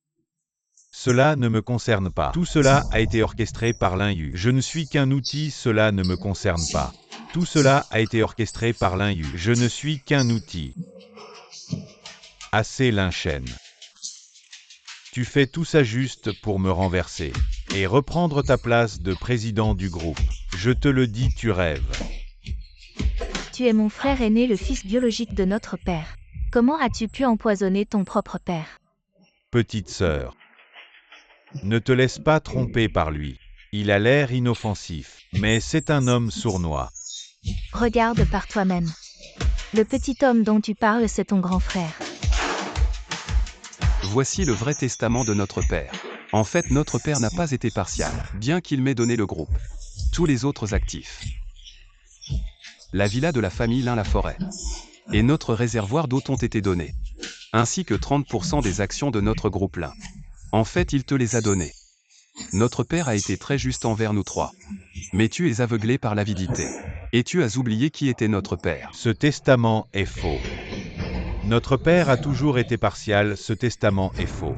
Cela ne me concerne pas. Tout cela a été orchestré par Lin Yu. Je ne suis qu'un outil, cela ne me concerne pas. Tout cela a été orchestré par Lin Yu. Je ne suis qu'un outil. Assez Lin Shen. Tu fais tout ça juste pour me renverser et reprendre ta place de président du groupe. Je te le dis, tu rêves. Tu es mon frère aîné, le fils biologique de notre père. Comment as-tu pu empoisonner ton propre père? Petite sœur, ne te laisse pas tromper par lui. Il a l'air inoffensif, mais c'est un homme sournois. Regarde par toi-même. Le petit homme dont tu parles, c'est ton grand frère. Voici le vrai testament de notre père. En fait, notre père n'a pas été partial, bien qu'il m'ait donné le groupe. Tous les autres actifs. La villa de la famille Lin la Forêt. Et notre réservoir d'eau t'ont été donnés. Ainsi que 30% des actions de notre groupe Lin. En fait, il te les a donnés. Notre père a été très juste envers nous trois. Mais tu es aveuglé par l'avidité. Et tu as oublié qui était notre père. Ce testament est faux. Notre père a toujours été partial, ce testament est faux.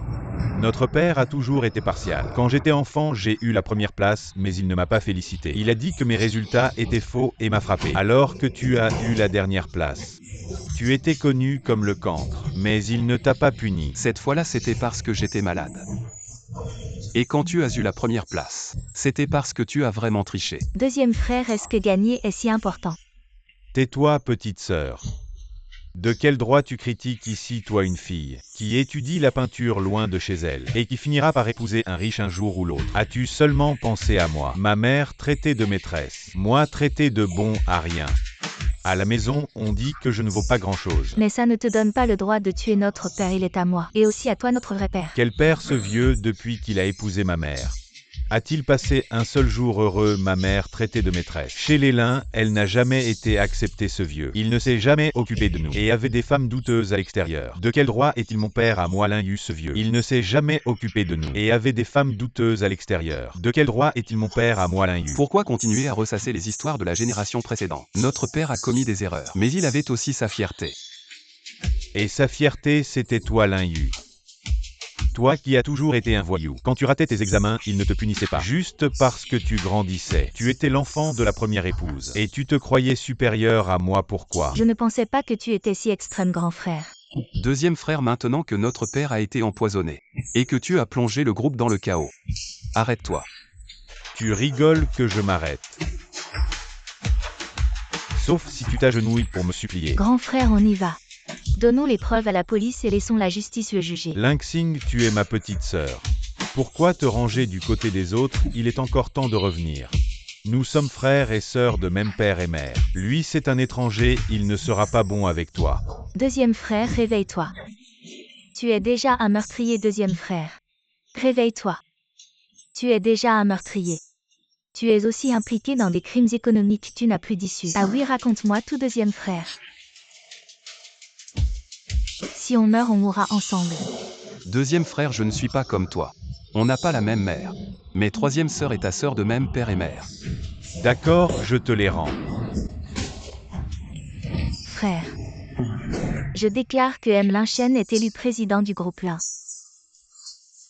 Notre père a toujours été partial. Quand j'étais enfant, j'ai eu la première place, mais il ne m'a pas félicité. Il a dit que mes résultats étaient faux et m'a frappé. Alors que tu as eu la dernière place. Tu étais connu comme le cancre, mais il ne t'a pas puni. Cette fois-là, c'était parce que j'étais malade. Et quand tu as eu la première place, c'était parce que tu as vraiment triché. Deuxième frère, est-ce que gagner est si important? Tais-toi, petite sœur. De quel droit tu critiques ici, toi, une fille, qui étudie la peinture loin de chez elle, et qui finira par épouser un riche un jour ou l'autre? As-tu seulement pensé à moi? Ma mère traitée de maîtresse, moi traité de bon à rien. À la maison, on dit que je ne vaux pas grand-chose. Mais ça ne te donne pas le droit de tuer notre père, il est à moi. Et aussi à toi, notre vrai père. Quel père ce vieux depuis qu'il a épousé ma mère? A-t-il passé un seul jour heureux, ma mère traitée de maîtresse? Chez les Lin, elle n'a jamais été acceptée, ce vieux. Il ne s'est jamais occupé de nous, et avait des femmes douteuses à l'extérieur. De quel droit est-il mon père à moi, Lin Yu, ce vieux? Il ne s'est jamais occupé de nous, et avait des femmes douteuses à l'extérieur. De quel droit est-il mon père à moi, Lin Yu? Pourquoi continuer à ressasser les histoires de la génération précédente? Notre père a commis des erreurs, mais il avait aussi sa fierté. Et sa fierté, c'était toi, Lin Yu. Toi qui as toujours été un voyou. Quand tu ratais tes examens, il ne te punissait pas. Juste parce que tu grandissais. Tu étais l'enfant de la première épouse. Et tu te croyais supérieur à moi, pourquoi? Je ne pensais pas que tu étais si extrême, grand frère. Deuxième frère, maintenant que notre père a été empoisonné. Et que tu as plongé le groupe dans le chaos. Arrête-toi. Tu rigoles que je m'arrête. Sauf si tu t'agenouilles pour me supplier. Grand frère, on y va. Donnons les preuves à la police et laissons la justice le juger. Lingxing, tu es ma petite sœur. Pourquoi te ranger du côté des autres? Il est encore temps de revenir. Nous sommes frères et sœurs de même père et mère. Lui, c'est un étranger, il ne sera pas bon avec toi. Deuxième frère, réveille-toi. Tu es déjà un meurtrier, deuxième frère. Réveille-toi. Tu es déjà un meurtrier. Tu es aussi impliqué dans des crimes économiques, tu n'as plus d'issue. Ah oui, raconte-moi tout, deuxième frère. Si on meurt, on mourra ensemble. Deuxième frère, je ne suis pas comme toi. On n'a pas la même mère. Mais troisième sœur est ta sœur de même père et mère. D'accord, je te les rends. Frère. Je déclare que M. Lin Shen est élu président du groupe Lin.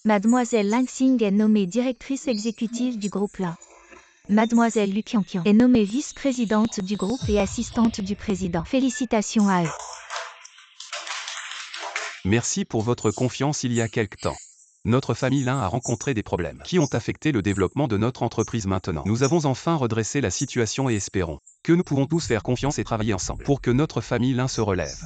Mademoiselle Langsing est nommée directrice exécutive du groupe Lin. Mademoiselle Lu Qianqian est nommée vice-présidente du groupe et assistante du président. Félicitations à eux. Merci pour votre confiance il y a quelque temps. Notre famille Lin a rencontré des problèmes qui ont affecté le développement de notre entreprise maintenant. Nous avons enfin redressé la situation et espérons que nous pourrons tous faire confiance et travailler ensemble pour que notre famille Lin se relève.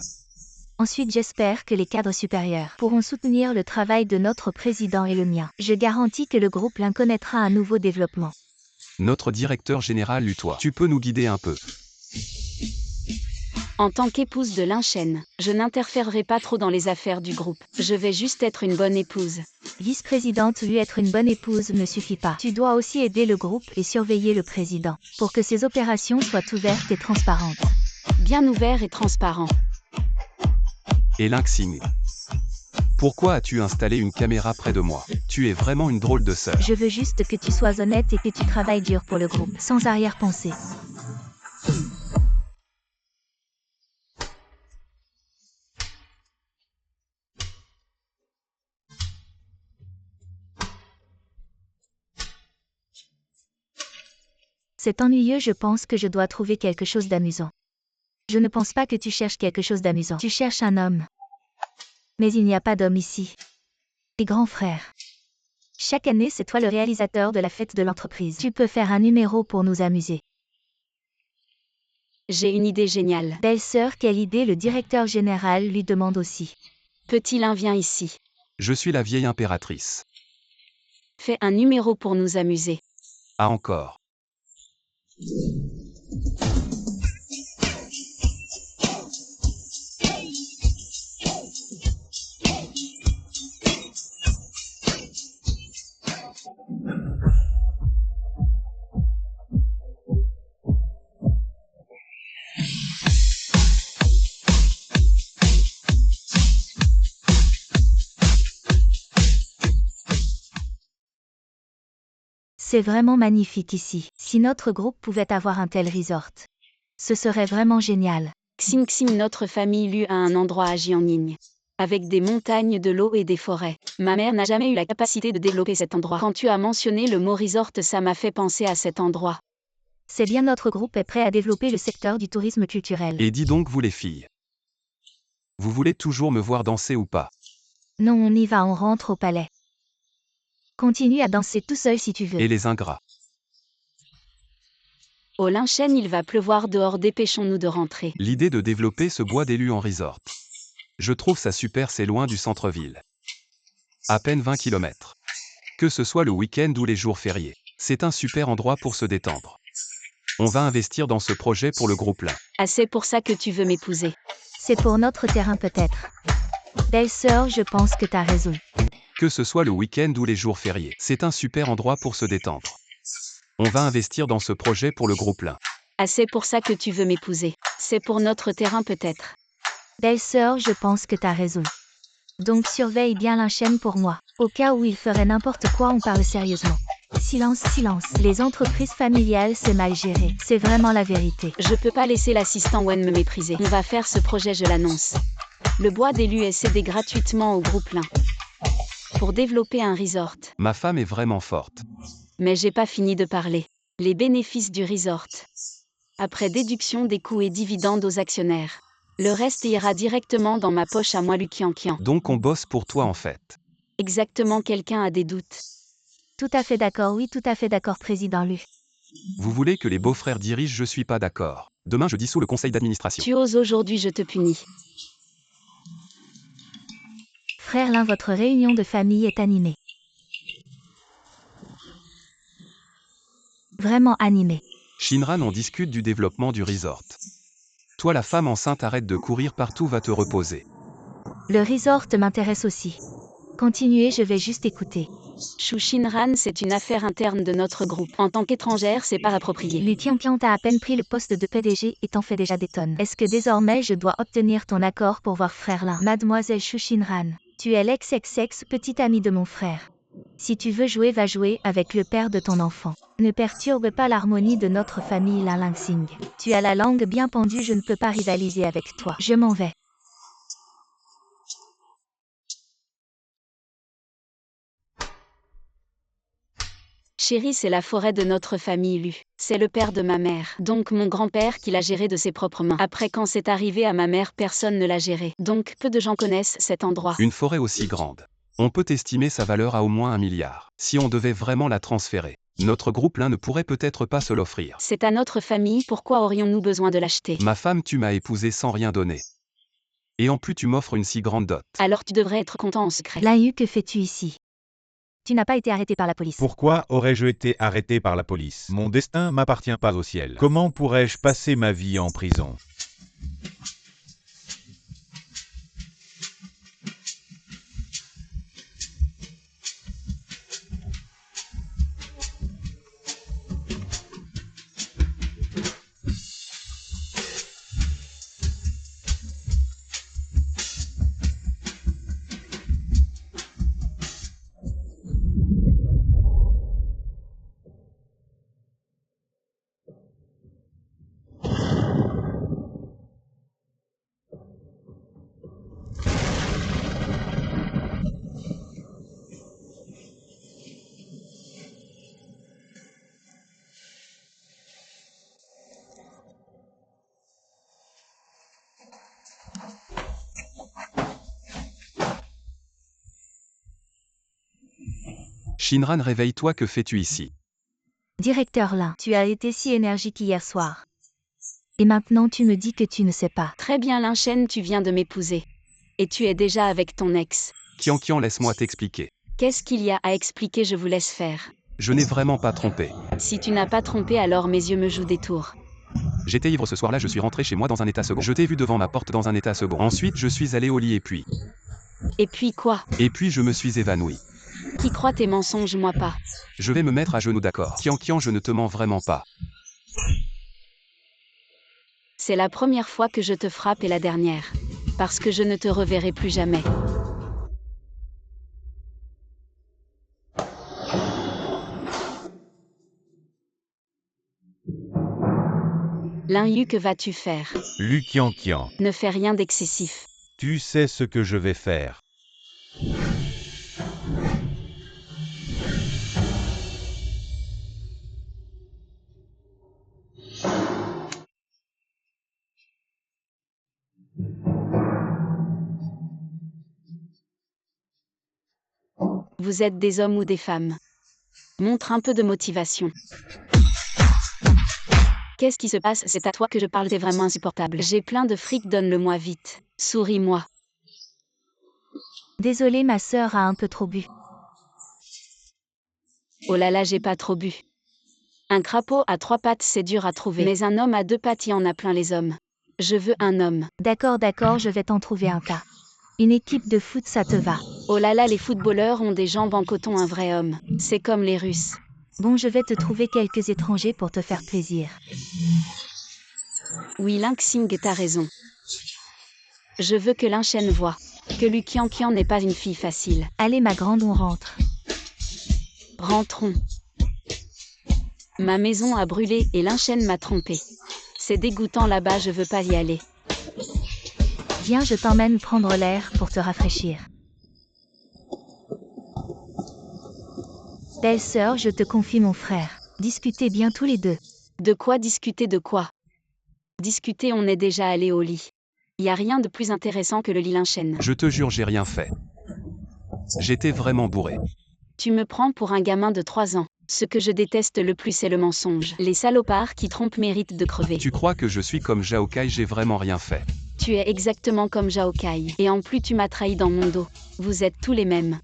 Ensuite, j'espère que les cadres supérieurs pourront soutenir le travail de notre président et le mien. Je garantis que le groupe Lin connaîtra un nouveau développement. Notre directeur général Lutois, tu peux nous guider un peu? En tant qu'épouse de Lin Chen, je n'interférerai pas trop dans les affaires du groupe. Je vais juste être une bonne épouse. Vice-présidente, lui être une bonne épouse ne suffit pas. Tu dois aussi aider le groupe et surveiller le président, pour que ses opérations soient ouvertes et transparentes. Bien ouvert et transparent. Et Langsing, pourquoi as-tu installé une caméra près de moi? Tu es vraiment une drôle de sœur. Je veux juste que tu sois honnête et que tu travailles dur pour le groupe, sans arrière-pensée. C'est ennuyeux, je pense que je dois trouver quelque chose d'amusant. Je ne pense pas que tu cherches quelque chose d'amusant. Tu cherches un homme. Mais il n'y a pas d'homme ici. Les grands frères. Chaque année, c'est toi le réalisateur de la fête de l'entreprise. Tu peux faire un numéro pour nous amuser. J'ai une idée géniale. Belle-sœur, quelle idée, le directeur général lui demande aussi. Petit Lin, viens ici. Je suis la vieille impératrice. Fais un numéro pour nous amuser. Ah encore. C'est vraiment magnifique ici. Si notre groupe pouvait avoir un tel resort, ce serait vraiment génial. Xing Xing, notre famille Lu a un endroit à Jiangning. Avec des montagnes, de l'eau et des forêts. Ma mère n'a jamais eu la capacité de développer cet endroit. Quand tu as mentionné le mot resort, ça m'a fait penser à cet endroit. C'est bien, notre groupe est prêt à développer le secteur du tourisme culturel. Et dis donc vous les filles. Vous voulez toujours me voir danser ou pas? Non, on y va, on rentre au palais. Continue à danser tout seul si tu veux. Et les ingrats. Au Lin Chen, il va pleuvoir dehors, dépêchons-nous de rentrer. L'idée de développer ce bois d'élu en resort. Je trouve ça super, c'est loin du centre-ville. À peine 20 km. Que ce soit le week-end ou les jours fériés. C'est un super endroit pour se détendre. On va investir dans ce projet pour le groupe Lin. Ah, c'est pour ça que tu veux m'épouser. C'est pour notre terrain peut-être. Belle-sœur, je pense que t'as raison. Que ce soit le week-end ou les jours fériés. C'est un super endroit pour se détendre. On va investir dans ce projet pour le groupe Lin. Ah, c'est pour ça que tu veux m'épouser. C'est pour notre terrain peut-être. Belle-sœur, je pense que t'as raison. Donc surveille bien Lin Chen pour moi. Au cas où il ferait n'importe quoi, on parle sérieusement. Silence, silence. Les entreprises familiales, c'est mal géré. C'est vraiment la vérité. Je peux pas laisser l'assistant Wen me mépriser. On va faire ce projet, je l'annonce. Le bois d'élu est cédé gratuitement au groupe Lin. Pour développer un resort. Ma femme est vraiment forte. Mais j'ai pas fini de parler. Les bénéfices du resort. Après déduction des coûts et dividendes aux actionnaires. Le reste ira directement dans ma poche à moi, Lu Qianqian. Donc on bosse pour toi en fait. Exactement, quelqu'un a des doutes. Tout à fait d'accord, oui, tout à fait d'accord, président Lu. Vous voulez que les beaux-frères dirigent, je suis pas d'accord. Demain je dissous le conseil d'administration. Tu oses aujourd'hui, je te punis. Frère Lin, votre réunion de famille est animée. Vraiment animée. Shinran, on discute du développement du resort. Toi la femme enceinte, arrête de courir partout, va te reposer. Le resort m'intéresse aussi. Continuez, je vais juste écouter. Shu Shinran, c'est une affaire interne de notre groupe. En tant qu'étrangère, c'est pas approprié. Lu Qianqian, t'as à peine pris le poste de PDG et t'en fais déjà des tonnes. Est-ce que désormais je dois obtenir ton accord pour voir frère Lin? Mademoiselle Shu Shinran, tu es l'ex-ex-ex petite amie de mon frère. Si tu veux jouer, va jouer avec le père de ton enfant. Ne perturbe pas l'harmonie de notre famille Lin Langsing. Tu as la langue bien pendue, je ne peux pas rivaliser avec toi. Je m'en vais. Chérie, c'est la forêt de notre famille Lu. C'est le père de ma mère. Donc mon grand-père qui l'a géré de ses propres mains. Après quand c'est arrivé à ma mère, personne ne l'a géré. Donc peu de gens connaissent cet endroit. Une forêt aussi grande. On peut estimer sa valeur à au moins 1 milliard. Si on devait vraiment la transférer, notre groupe l'un ne pourrait peut-être pas se l'offrir. C'est à notre famille, pourquoi aurions-nous besoin de l'acheter? Ma femme, tu m'as épousée sans rien donner. Et en plus tu m'offres une si grande dot. Alors tu devrais être content en secret. Lin Yu, que fais-tu ici? Tu n'as pas été arrêté par la police. Pourquoi aurais-je été arrêté par la police? Mon destin m'appartient pas au ciel. Comment pourrais-je passer ma vie en prison? Shinran, réveille-toi, que fais-tu ici? Directeur Lin, tu as été si énergique hier soir. Et maintenant tu me dis que tu ne sais pas. Très bien Lin Shen, tu viens de m'épouser. Et tu es déjà avec ton ex. Qian, laisse-moi t'expliquer. Qu'est-ce qu'il y a à expliquer? Je vous laisse faire. Je n'ai vraiment pas trompé. Si tu n'as pas trompé, alors mes yeux me jouent des tours. J'étais ivre ce soir-là, je suis rentré chez moi dans un état second. Je t'ai vu devant ma porte dans un état second. Ensuite, je suis allé au lit et puis quoi? Et puis je me suis évanoui. Qui croit tes mensonges, moi pas. Je vais me mettre à genoux, d'accord? Qian, je ne te mens vraiment pas. C'est la première fois que je te frappe et la dernière. Parce que je ne te reverrai plus jamais. Lin Yu, que vas-tu faire? Lu Qian, Ne fais rien d'excessif. tu sais ce que je vais faire. Vous êtes des hommes ou des femmes? Montre un peu de motivation. Qu'est-ce qui se passe? C'est à toi que je parle, t'es vraiment insupportable. J'ai plein de fric, donne-le-moi vite. Souris-moi. Désolée, ma sœur a un peu trop bu. Oh là là, j'ai pas trop bu. Un crapaud à 3 pattes, c'est dur à trouver. Mais un homme à 2 pattes, il y en a plein les hommes. Je veux un homme. D'accord, je vais t'en trouver un tas. Une équipe de foot, ça te va? Oh là là, les footballeurs ont des jambes en coton, un vrai homme. C'est comme les Russes. Bon, je vais te trouver quelques étrangers pour te faire plaisir. Oui, Lin Xing, t'as raison. Je veux que Lin Shen voie que Lu Qian n'est pas une fille facile. Allez ma grande, on rentre. Rentrons. Ma maison a brûlé et Lin Shen m'a trompé. C'est dégoûtant là-bas, je veux pas y aller. Viens, je t'emmène prendre l'air pour te rafraîchir. Belle-sœur, je te confie mon frère. Discutez bien tous les deux. De quoi discuter, de quoi? Discuter, on est déjà allé au lit. Y a rien de plus intéressant que le lit Lin Shen. Je te jure, j'ai rien fait. J'étais vraiment bourré. Tu me prends pour un gamin de 3 ans. Ce que je déteste le plus, c'est le mensonge. Les salopards qui trompent méritent de crever. Tu crois que je suis comme Zhao Kai? J'ai vraiment rien fait. Tu es exactement comme Zhao Kai. Et en plus, tu m'as trahi dans mon dos. Vous êtes tous les mêmes.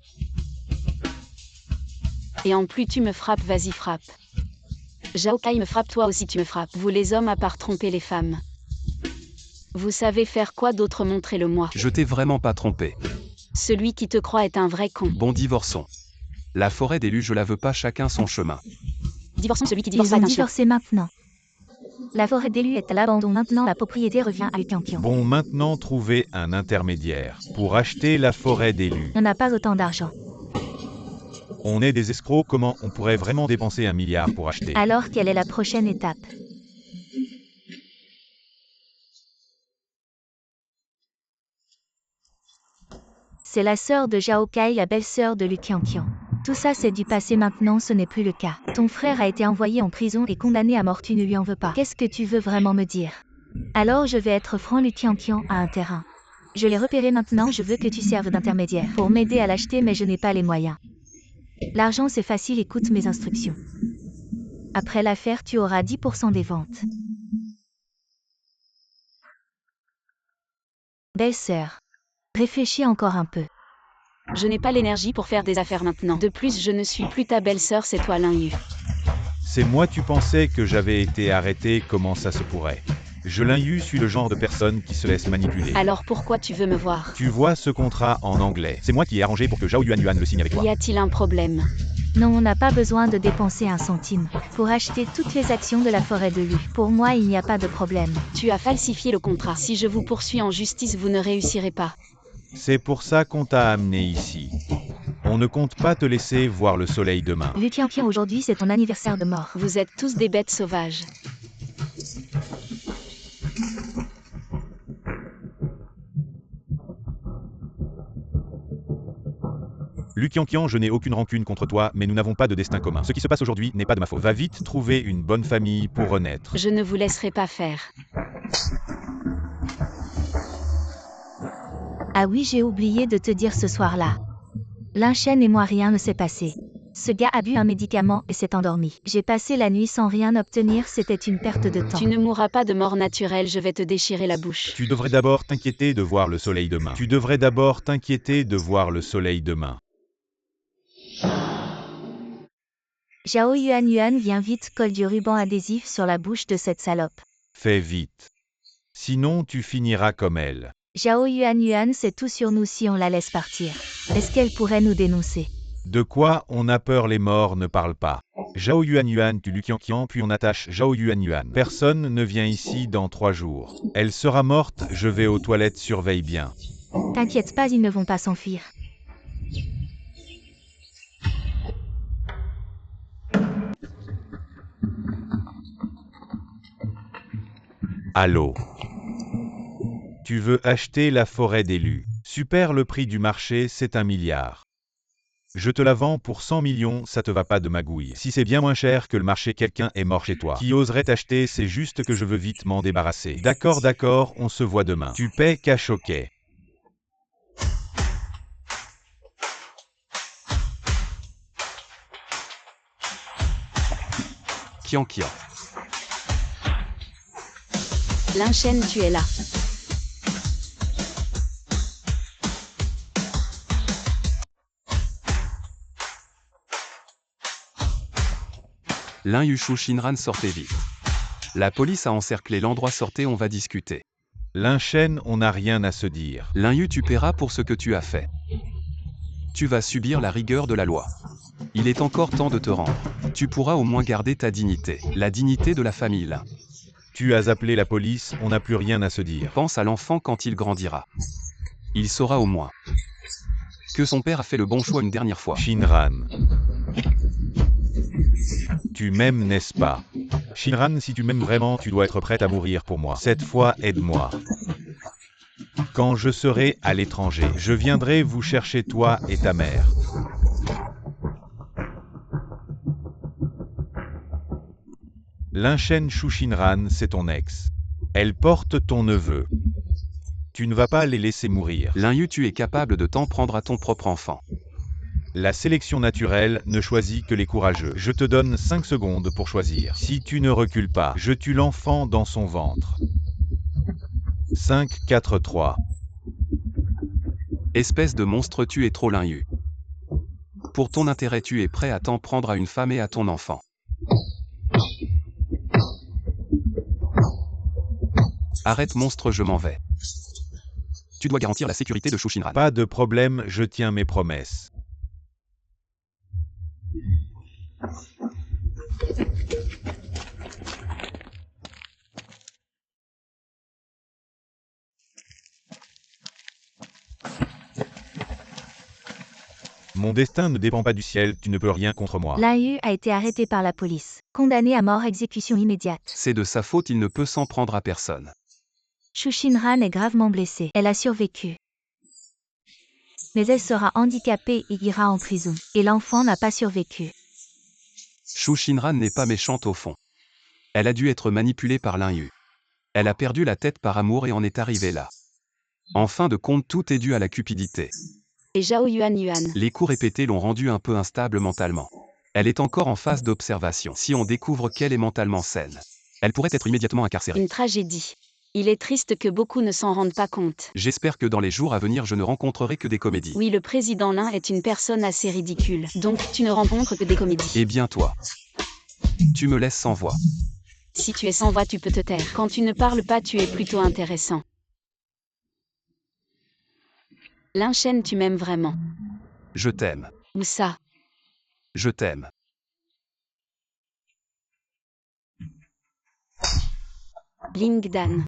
Et en plus, tu me frappes, vas-y, frappe. Zhao Kai me frappe, toi aussi tu me frappes. Vous les hommes, à part tromper les femmes. Vous savez faire quoi d'autre? Montrez-le-moi. Je t'ai vraiment pas trompé. Celui qui te croit est un vrai con. Bon, divorçons. La forêt d'élus, je la veux pas, chacun son chemin. Divorçons, celui qui divorce Ils pas ont est un chien. divorcé maintenant. La forêt d'élus est à l'abandon maintenant, la propriété revient à Lu Qian. Bon, maintenant trouver un intermédiaire pour acheter la forêt d'élus. On n'a pas autant d'argent. On est des escrocs, comment on pourrait vraiment dépenser 1 milliard pour acheter? Alors quelle est la prochaine étape? C'est la sœur de Zhao Kai, la belle-sœur de Lu Qian. Tout ça c'est du passé maintenant, ce n'est plus le cas. Ton frère a été envoyé en prison et condamné à mort, tu ne lui en veux pas. Qu'est-ce que tu veux vraiment me dire? Alors je vais être franc, Lu Qianqian a un terrain. Je l'ai repéré maintenant, je veux que tu serves d'intermédiaire pour m'aider à l'acheter, mais je n'ai pas les moyens. L'argent c'est facile, écoute mes instructions. Après l'affaire, tu auras 10% des ventes. Belle-sœur, réfléchis encore un peu. Je n'ai pas l'énergie pour faire des affaires maintenant. De plus, je ne suis plus ta belle-sœur, c'est toi Lin Yu. C'est moi, tu pensais que j'avais été arrêté, comment ça se pourrait? Je Lin Yu suis le genre de personne qui se laisse manipuler. Alors pourquoi tu veux me voir? Tu vois ce contrat en anglais. C'est moi qui ai arrangé pour que Zhao Yuanyuan le signe avec toi. Y a-t-il un problème? Non, on n'a pas besoin de dépenser un centime pour acheter toutes les actions de la forêt de Lu. Pour moi, il n'y a pas de problème. Tu as falsifié le contrat. Si je vous poursuis en justice, vous ne réussirez pas. C'est pour ça qu'on t'a amené ici. On ne compte pas te laisser voir le soleil demain. Lu Qianqian, aujourd'hui c'est ton anniversaire de mort. Vous êtes tous des bêtes sauvages. Lu Qianqian, je n'ai aucune rancune contre toi, mais nous n'avons pas de destin commun. Ce qui se passe aujourd'hui n'est pas de ma faute. Va vite trouver une bonne famille pour renaître. Je ne vous laisserai pas faire. Ah oui, j'ai oublié de te dire ce soir-là. Lin Shen et moi, rien ne s'est passé. Ce gars a bu un médicament et s'est endormi. J'ai passé la nuit sans rien obtenir, c'était une perte de temps. Tu ne mourras pas de mort naturelle, je vais te déchirer la bouche. Tu devrais d'abord t'inquiéter de voir le soleil demain. Tu devrais d'abord t'inquiéter de voir le soleil demain. Zhao Yuanyuan, viens vite, colle du ruban adhésif sur la bouche de cette salope. Fais vite. Sinon tu finiras comme elle. Zhao Yuanyuan sait tout sur nous si on la laisse partir. Est-ce qu'elle pourrait nous dénoncer? De quoi on a peur, les morts ne parlent pas. Zhao Yuanyuan tue Lu Qianqian puis on attache Zhao Yuanyuan. Personne ne vient ici dans 3 jours. Elle sera morte, je vais aux toilettes, surveille bien. T'inquiète pas, ils ne vont pas s'enfuir. Allô? Tu veux acheter la forêt d'élus? Super, le prix du marché c'est 1 milliard. Je te la vends pour 100 millions, ça te va pas de magouille. Si c'est bien moins cher que le marché, quelqu'un est mort chez toi. Qui oserait t'acheter? C'est juste que je veux vite m'en débarrasser. D'accord, d'accord, on se voit demain. Tu paies cash, ok. Qianqian. Lin Shen, tu es là. Lin Yu Shu Shinran, sortez vite. La police a encerclé l'endroit, sortez, on va discuter. Lin Shen, on n'a rien à se dire. Lin Yu, tu paieras pour ce que tu as fait. Tu vas subir la rigueur de la loi. Il est encore temps de te rendre. Tu pourras au moins garder ta dignité, la dignité de la famille Lin. Tu as appelé la police, on n'a plus rien à se dire. Pense à l'enfant quand il grandira. Il saura au moins que son père a fait le bon choix une dernière fois. Shinran. Tu m'aimes, n'est-ce pas? Shinran, si tu m'aimes vraiment, tu dois être prête à mourir pour moi. Cette fois, aide-moi. Quand je serai à l'étranger, je viendrai vous chercher, toi et ta mère. Lin Shen Shu Shinran, c'est ton ex. Elle porte ton neveu. Tu ne vas pas les laisser mourir. Lin Yu, tu es capable de t'en prendre à ton propre enfant. La sélection naturelle ne choisit que les courageux. Je te donne 5 secondes pour choisir. Si tu ne recules pas, je tue l'enfant dans son ventre. 5, 4, 3. Espèce de monstre, tu es trop Lin Yu. Pour ton intérêt, tu es prêt à t'en prendre à une femme et à ton enfant. Arrête, monstre, je m'en vais. Tu dois garantir la sécurité de Shu Shinran. Pas de problème, je tiens mes promesses. Mon destin ne dépend pas du ciel, tu ne peux rien contre moi. Lin Yu a été arrêté par la police. Condamné à mort, exécution immédiate. C'est de sa faute, il ne peut s'en prendre à personne. Shu Shinran est gravement blessée. Elle a survécu. Mais elle sera handicapée et ira en prison. Et l'enfant n'a pas survécu. Shu Shinran n'est pas méchante au fond. Elle a dû être manipulée par Lin Yu. Elle a perdu la tête par amour et en est arrivée là. En fin de compte, tout est dû à la cupidité. Et Zhao Yuan. Les coups répétés l'ont rendue un peu instable mentalement. Elle est encore en phase d'observation. Si on découvre qu'elle est mentalement saine, elle pourrait être immédiatement incarcérée. Une tragédie. Il est triste que beaucoup ne s'en rendent pas compte. J'espère que dans les jours à venir je ne rencontrerai que des comédies. Oui, le président Lin est une personne assez ridicule. Donc tu ne rencontres que des comédies. Eh bien toi, tu me laisses sans voix. Si tu es sans voix, tu peux te taire. Quand tu ne parles pas, tu es plutôt intéressant. Lin Shen, tu m'aimes vraiment. Je t'aime. Où ça? Je t'aime. Lingdan.